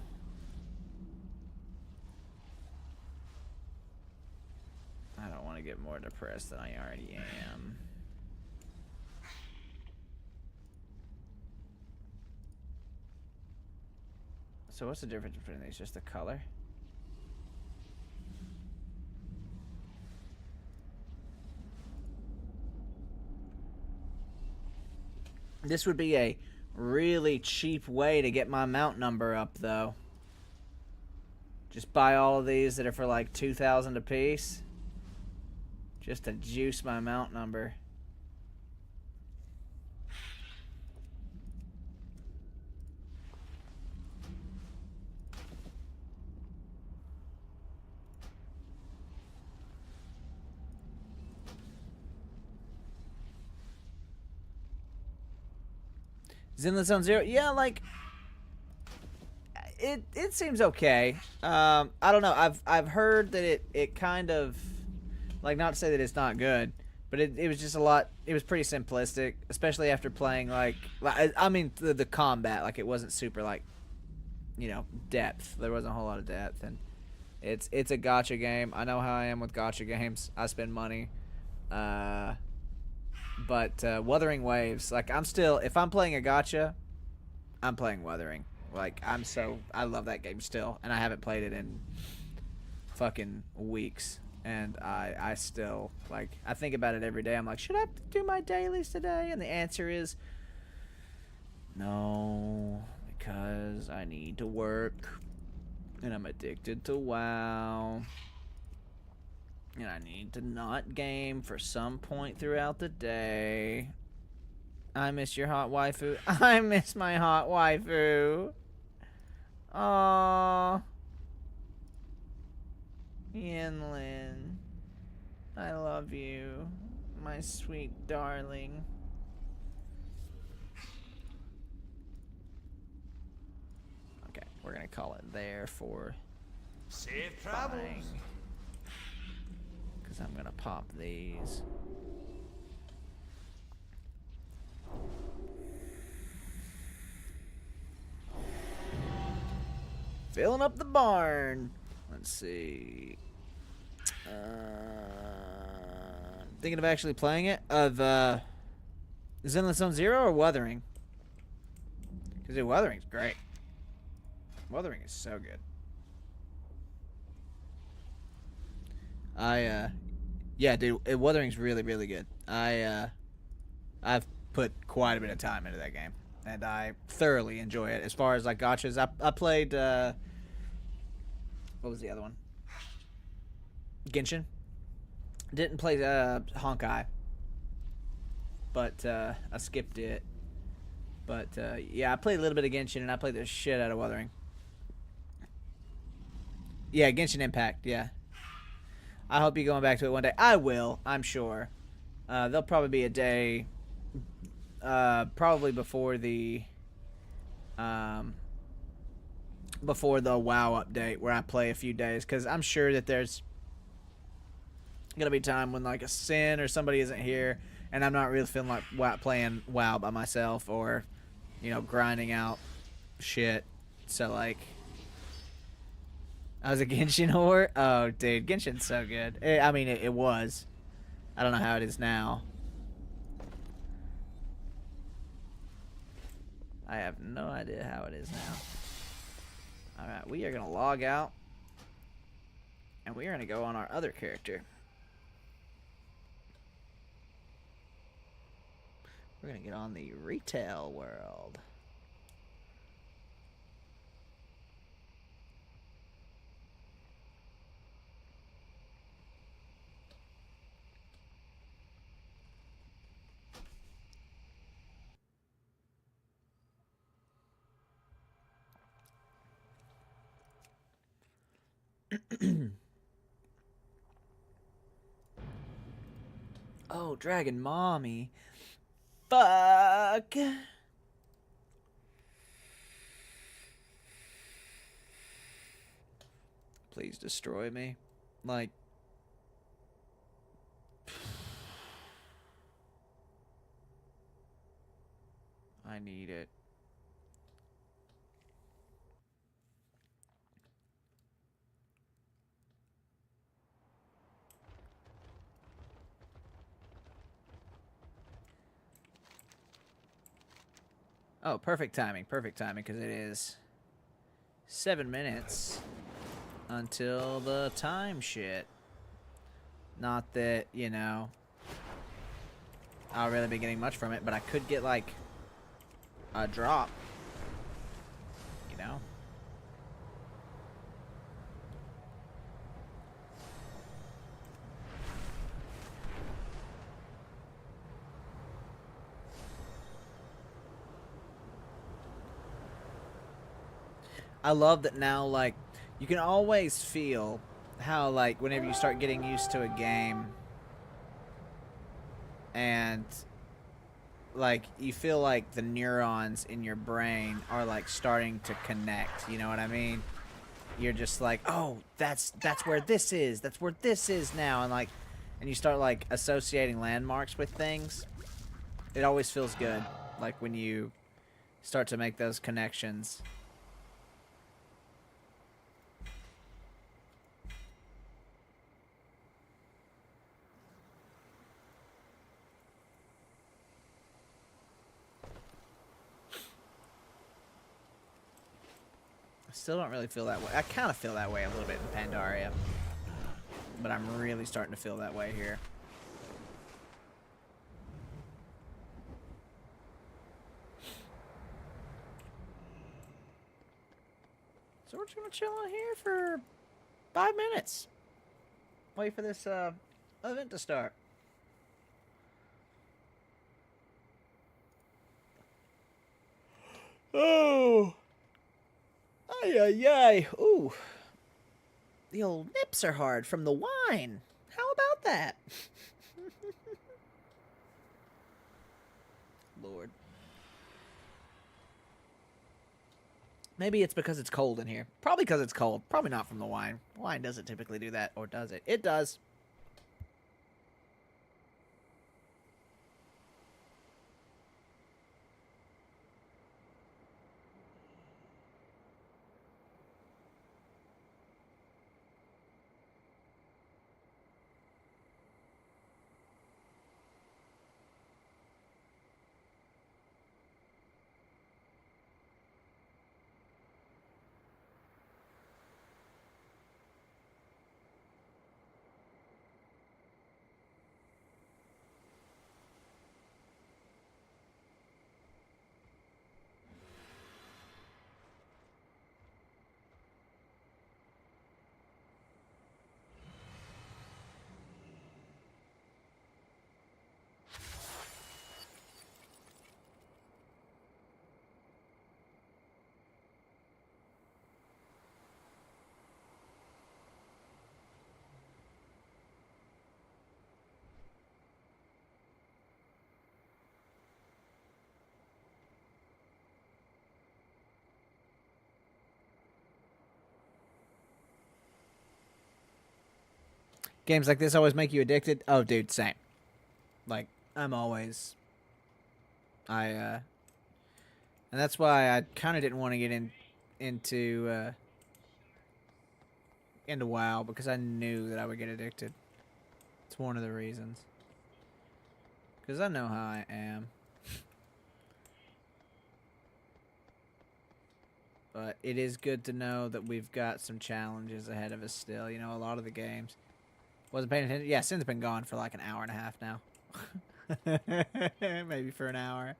I don't want to get more depressed than I already am. So what's the difference between these? Just the color? This would be a really cheap way to get my mount number up, though. Just buy all of these that are for like 2,000 a piece. Just to juice my mount number. Zinla Zone Zero, yeah, like it seems okay. I don't know. I've heard that it kind of, like, not to say that it's not good, But it was just a lot. It was pretty simplistic, especially after playing like I mean the combat, like it wasn't super like, you know, depth. There wasn't a whole lot of depth, and it's a gacha game. I know how I am with gacha games. I spend money. But Wuthering Waves, like I'm still, if I'm playing a gacha, I'm playing Wuthering. Like I love that game still, and I haven't played it in fucking weeks. And I still, like, I think about it every day. I'm like, should I do my dailies today? And the answer is no, because I need to work, and I'm addicted to WoW, and I need to not game for some point throughout the day. I miss your hot waifu. I miss my hot waifu. Aww. Yanlin, I love you, my sweet darling. Okay, we're gonna call it there for Safe travels. because I'm gonna pop these. Filling up the barn. Let's see. Thinking of actually playing it. Zenless Zone Zero or Wuthering? Because Wuthering's great. Wuthering is so good. Yeah, dude, Wuthering's really, really good. I've put quite a bit of time into that game, and I thoroughly enjoy it. As far as like gachas, I played. What was the other one? Genshin. Didn't play Honkai, but I skipped it. But yeah, I played a little bit of Genshin, and I played the shit out of Wuthering. Yeah, Genshin Impact. Yeah. I hope you're going back to it one day. I will, I'm sure. There'll probably be a day, probably before the WoW update, where I play a few days, because I'm sure that there's gonna be a time when like a Sin or somebody isn't here, and I'm not really feeling like playing WoW by myself, or, you know, grinding out shit. So like, I was a Genshin whore. Oh, dude, Genshin's so good. I mean, it was. I don't know how it is now. I have no idea how it is now. Alright, we are going to log out. And we are going to go on our other character. We're going to get on the retail world. Oh, Dragon Mommy. Fuck. Please destroy me. Like, I need it. Oh, perfect timing, because it is 7 minutes until the time shit. Not that, you know, I'll really be getting much from it, but I could get, like, a drop, you know? I love that now, like, you can always feel how, like, whenever you start getting used to a game and, like, you feel like the neurons in your brain are, like, starting to connect, you know what I mean? You're just like, oh, that's where this is. That's where this is now. And, like, and you start like associating landmarks with things, it always feels good. Like when you start to make those connections. I still don't really feel that way. I kind of feel that way a little bit in Pandaria, but I'm really starting to feel that way here. So we're just gonna chill on here for 5 minutes. Wait for this event to start. Oh. Ay, ay, ay. Ooh. The old nips are hard from the wine. How about that? Lord. Maybe it's because it's cold in here. Probably because it's cold. Probably not from the wine. Wine doesn't typically do that, or does it? It does. Games like this always make you addicted. Oh, dude, same. Like, I'm always... and that's why I kind of didn't want to get into WoW, because I knew that I would get addicted. It's one of the reasons. Because I know how I am. But it is good to know that we've got some challenges ahead of us still. You know, a lot of the games. Wasn't paying attention. Yeah, Sin's been gone for like an hour and a half now. Maybe for an hour.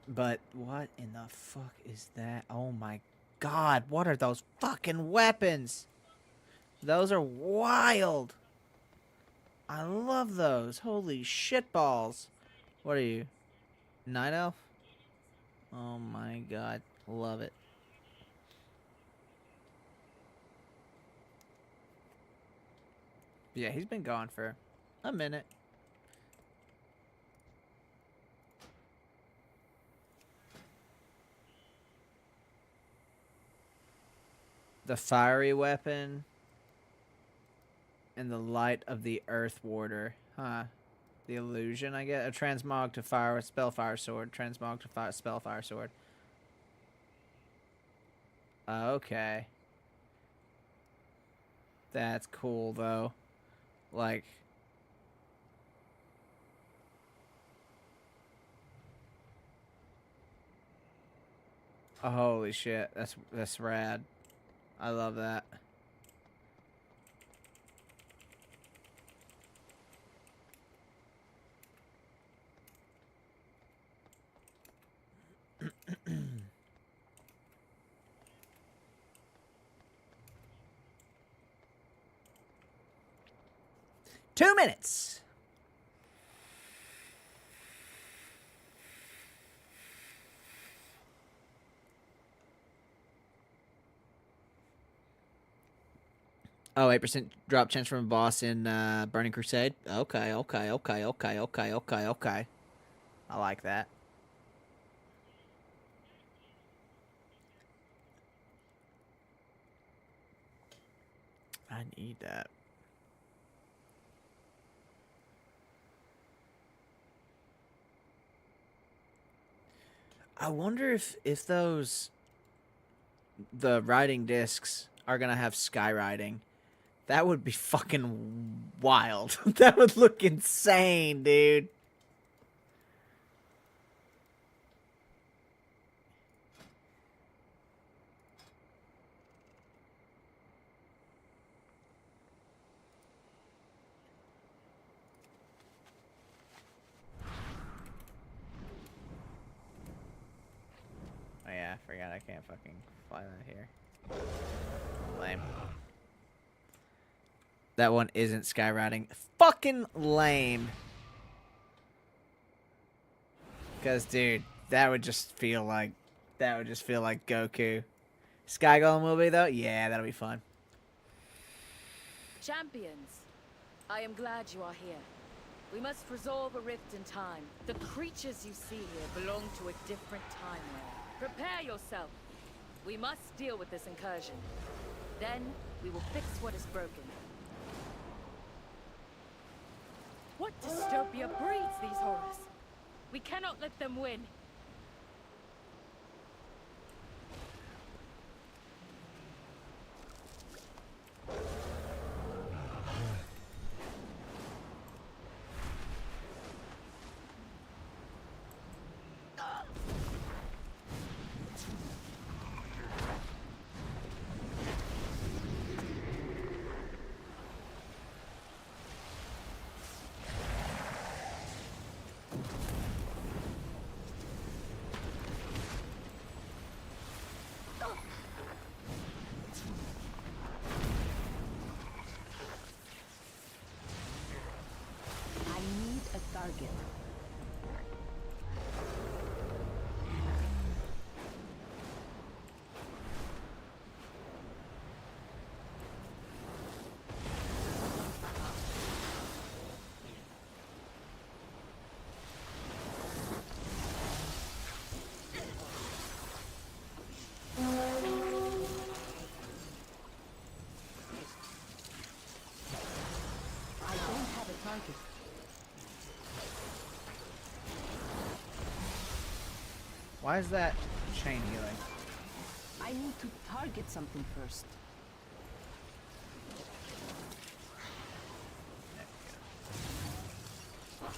But what in the fuck is that? Oh my god, what are those fucking weapons? Those are wild. I love those. Holy shitballs. What are you? Night Elf? Oh my god. Love it. Yeah, he's been gone for a minute. The fiery weapon and the light of the earth warder. Huh. The illusion, I get. A transmog to fire with spellfire sword. Transmog to fire spellfire sword. Okay. That's cool though. Like, oh, holy shit. That's rad. I love that. Two minutes. Oh, 8% drop chance from a boss in Burning Crusade. Okay. I like that. I need that. I wonder if the riding discs are gonna have skywriting. That would be fucking wild. That would look insane, dude. Oh yeah, I forgot I can't fucking fly that here. Lame. That one isn't skywriting. Fucking lame. Cause dude, that would just feel like Goku. Sky Golem will be though? Yeah, that'll be fun. Champions, I am glad you are here. We must resolve a rift in time. The creatures you see here belong to a different time realm. Prepare yourself. We must deal with this incursion. Then, we will fix what is broken. What dystopia breeds these horrors? We cannot let them win. Target. I don't have a target. Why is that chain healing? I need to target something first.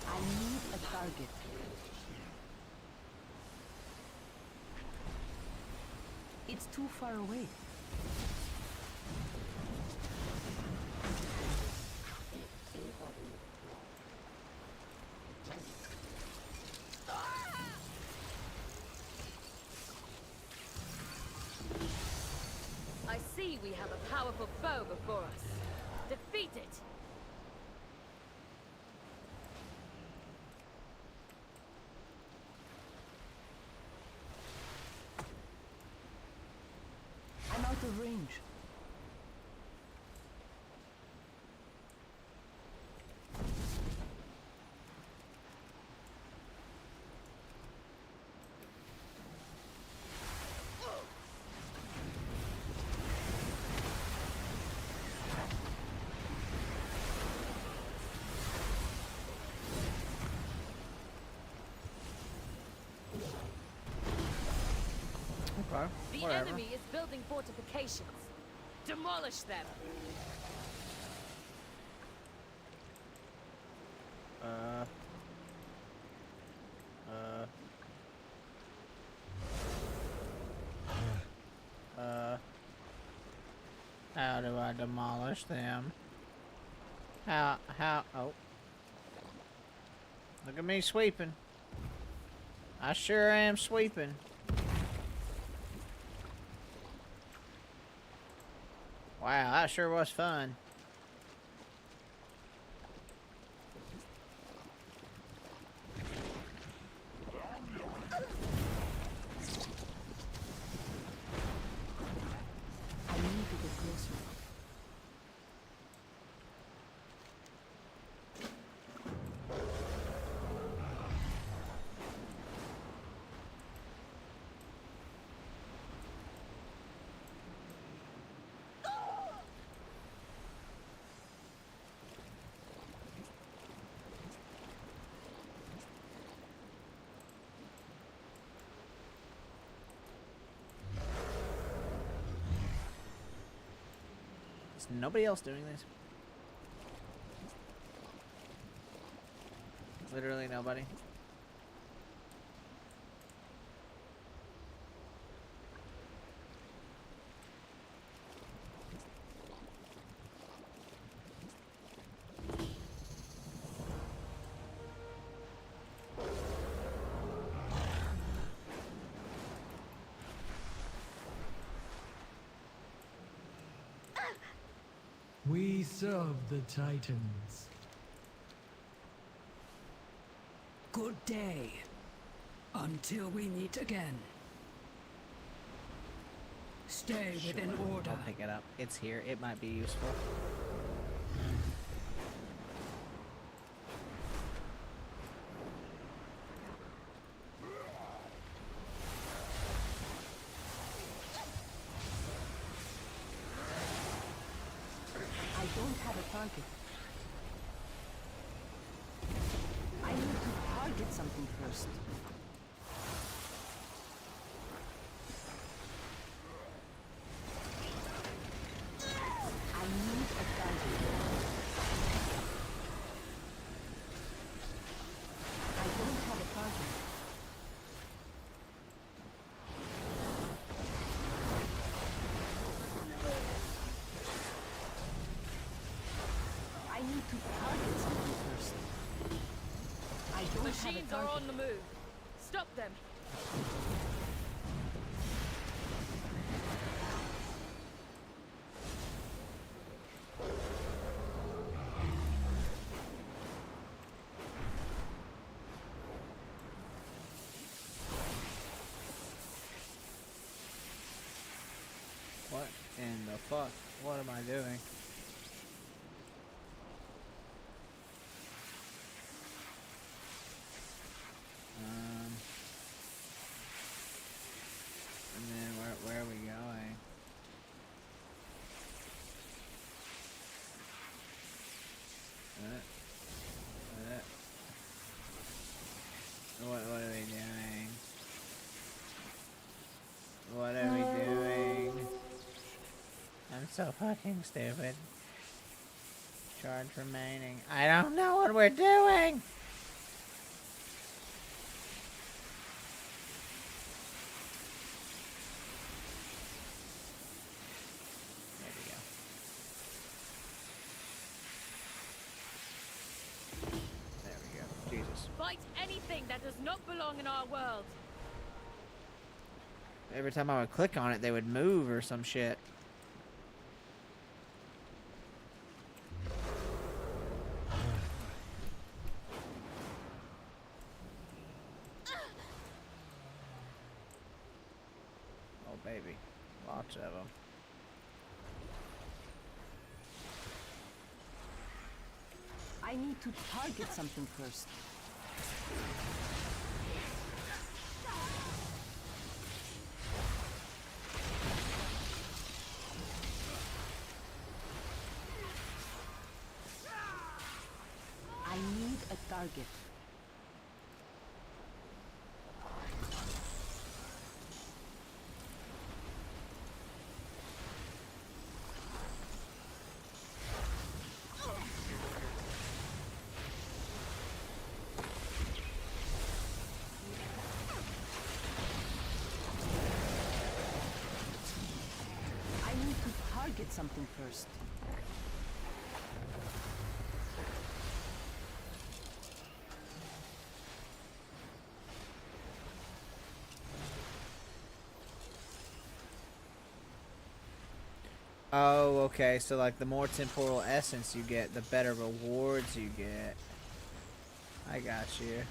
I need a target. It's too far away. I see we have a powerful foe before us. Defeat it! I'm out of range. Okay, The whatever. enemy is building fortifications. Demolish them! How do I demolish them? Oh. Look at me sweeping. I sure am sweeping. Wow, that sure was fun. I need to get closer. Is nobody else doing this? Literally nobody. We serve the Titans. Good day. Until we meet again. Stay within order. I'll pick it up. It's here. It might be useful. I don't have a target. I need to target something first. I need a target. I don't have a target. I need to target something first. I don't have a Machines are target. on the move. Stop them. What in the fuck? What am I doing? And then where are we going? What are we doing? What are we doing? I'm so fucking stupid. Charge remaining. I don't know what we're doing! There we go. There we go. Jesus. Fight anything that does not belong in our world. Every time I would click on it, they would move or some shit. Oh, baby. Lots of them. I need to target something first. I need a target. I need to target something first. Oh, okay. So, like, the more temporal essence you get, the better rewards you get. I got you.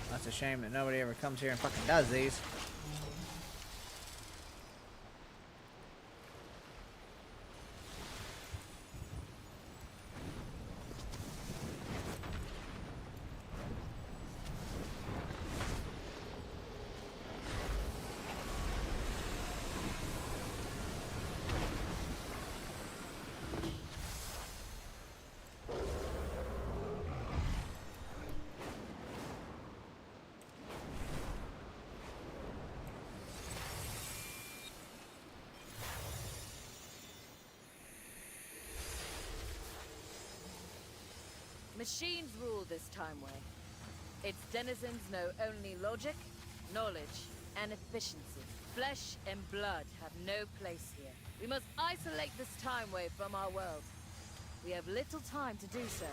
That's a shame that nobody ever comes here and fucking does these. Machines rule this timeway. Its denizens know only logic, knowledge, and efficiency. Flesh and blood have no place here. We must isolate this timeway from our world. We have little time to do so.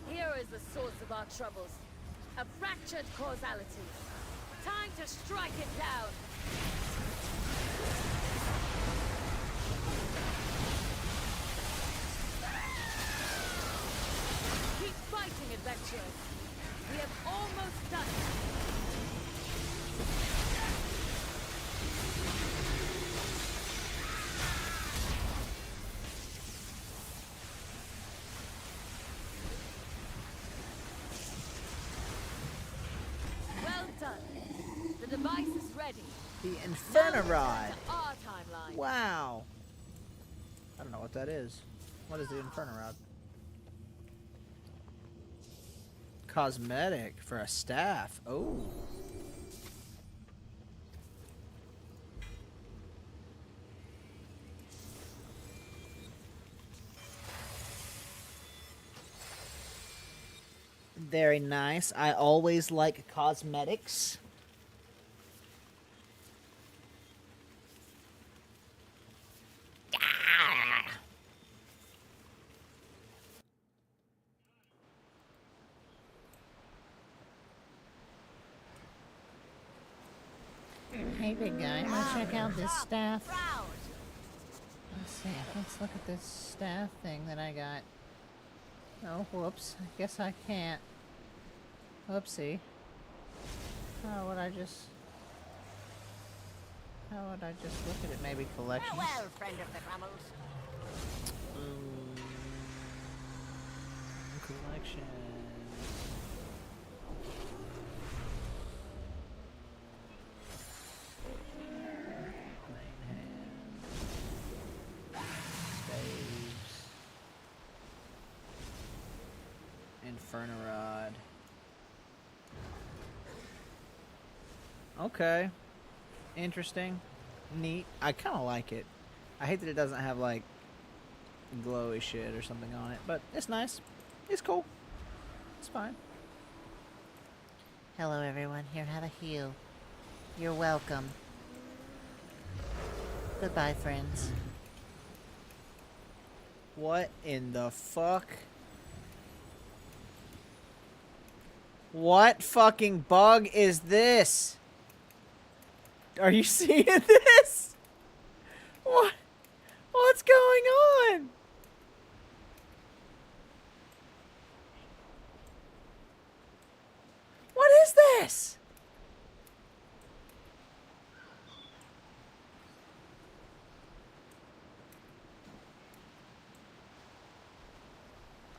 Here is the source of our troubles. A fractured causality. Time to strike it down. Keep fighting, adventurers. We have almost done it. Well done. The device is ready. The Inferno Rod. To our timeline. Wow. I don't know what that is. What is the Inferno Rod? Cosmetic for a staff. Oh. Very nice. I always like cosmetics. Hey, big guy, wanna check out this staff? Let's see, let's look at this staff thing that I got. Oh, whoops. I guess I can't. Whoopsie. How would I just look at it? Maybe collections? Well, friend of the Crummels. Collection. Inferno Rod. Okay. Interesting. Neat. I kind of like it. I hate that it doesn't have, like, glowy shit or something on it, but it's nice. It's cool. It's fine. Hello, everyone. Here, have a heal. You're welcome. Goodbye, friends. What in the fuck? What fucking bug is this? Are you seeing this? What? What's going on? What is this?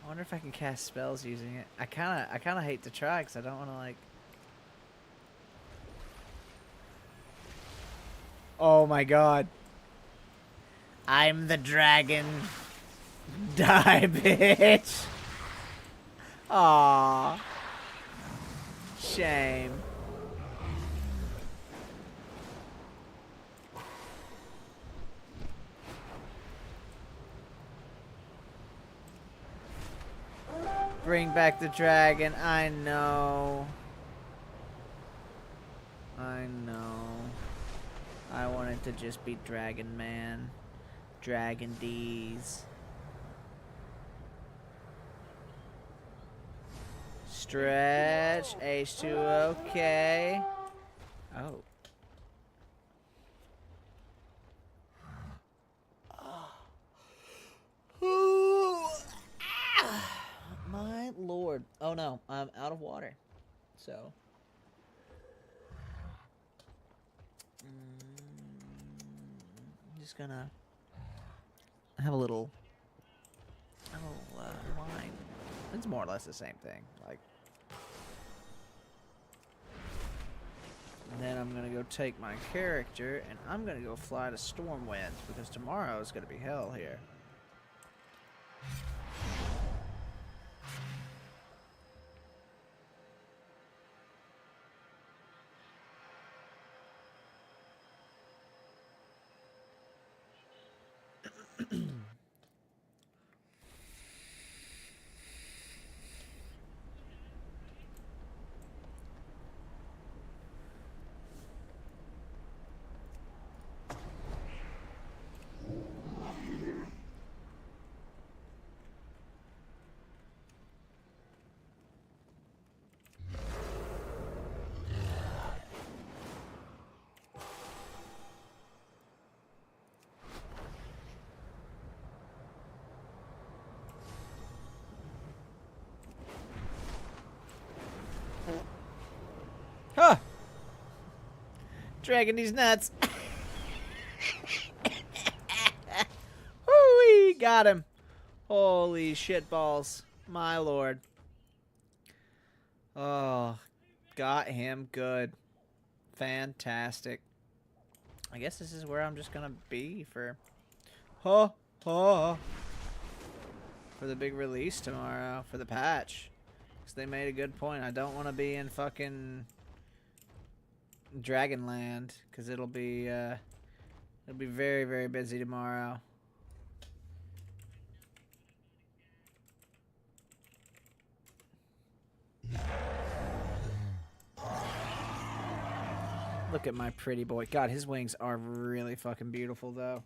I wonder if I can cast spells using it. I kind of hate to try because I don't want to, like... Oh my god. I'm the dragon. Die, bitch. Aww. Shame. Bring back the dragon. I know. I know. I want it to just be Dragon Man. Dragon D's. Stretch. H2, okay. Oh. My lord. Oh no, I'm out of water. So. I'm just gonna have a little wine. It's more or less the same thing. Like. And then I'm gonna go take my character and I'm gonna go fly to Stormwind because tomorrow is gonna be hell here. Dragging these nuts. Whoo-wee, got him. Holy shitballs. My lord. Oh, got him good. Fantastic. I guess this is where I'm just gonna be for for the big release tomorrow, for the patch. Because they made a good point. I don't want to be in fucking Dragonland, because it'll be very, very busy tomorrow. Look at my pretty boy. God, his wings are really fucking beautiful, though.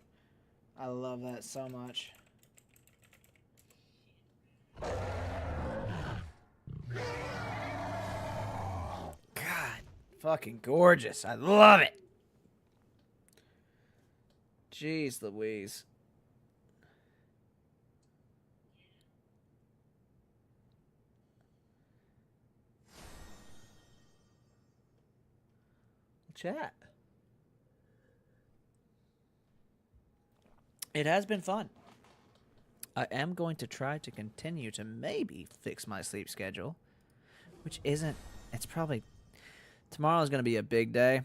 I love that so much. God, fucking gorgeous. I love it. Jeez Louise. Chat. It has been fun. I am going to try to continue to maybe fix my sleep schedule, which isn't, it's probably, tomorrow is going to be a big day.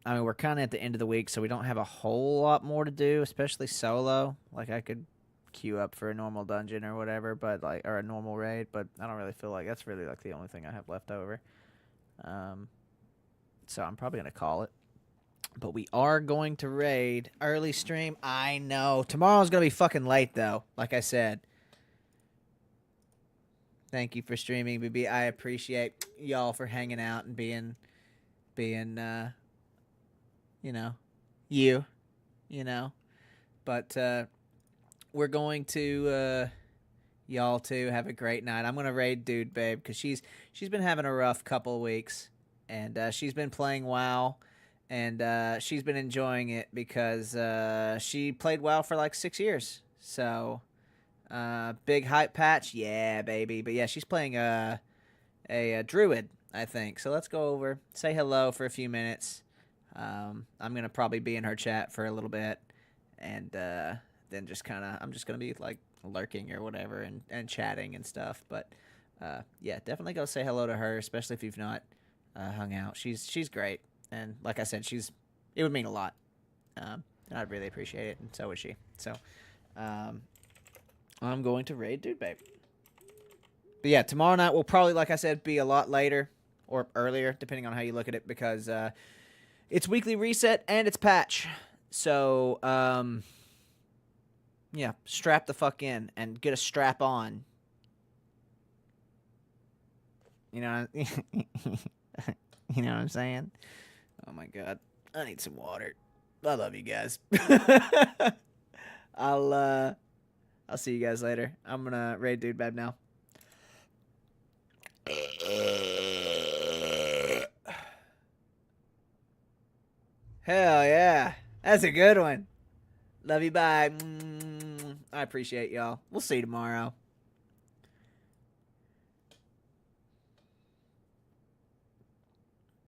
I mean, we're kind of at the end of the week, so we don't have a whole lot more to do, especially solo. Like, I could queue up for a normal dungeon or whatever, but like, or a normal raid, but I don't really feel like that's really like the only thing I have left over. So I'm probably going to call it. But we are going to raid early stream. I know. Tomorrow's going to be fucking late, though. Like I said. Thank you for streaming, BB. I appreciate y'all for hanging out and being, you know, you know. But we're going to, y'all too, have a great night. I'm going to raid Dude Babe because she's been having a rough couple of weeks. And she's been playing WoW. And she's been enjoying it because she played WoW for like 6 years. So, big hype patch. Yeah, baby. But yeah, she's playing a druid, I think. So let's go over, say hello for a few minutes. I'm going to probably be in her chat for a little bit. And then just kind of, I'm just going to be like lurking or whatever and chatting and stuff. But yeah, definitely go say hello to her, especially if you've not hung out. She's great. And like I said, it would mean a lot. And I'd really appreciate it. And so would she. So, I'm going to raid Dude Babe. But yeah, tomorrow night will probably, like I said, be a lot later or earlier, depending on how you look at it, because it's weekly reset and it's patch. So, yeah, strap the fuck in and get a strap on. You know, you know what I'm saying? Oh my god, I need some water. I love you guys. I'll see you guys later. I'm gonna raid Dude Babe now. Hell yeah, that's a good one. Love you, bye. I appreciate y'all. We'll see you tomorrow.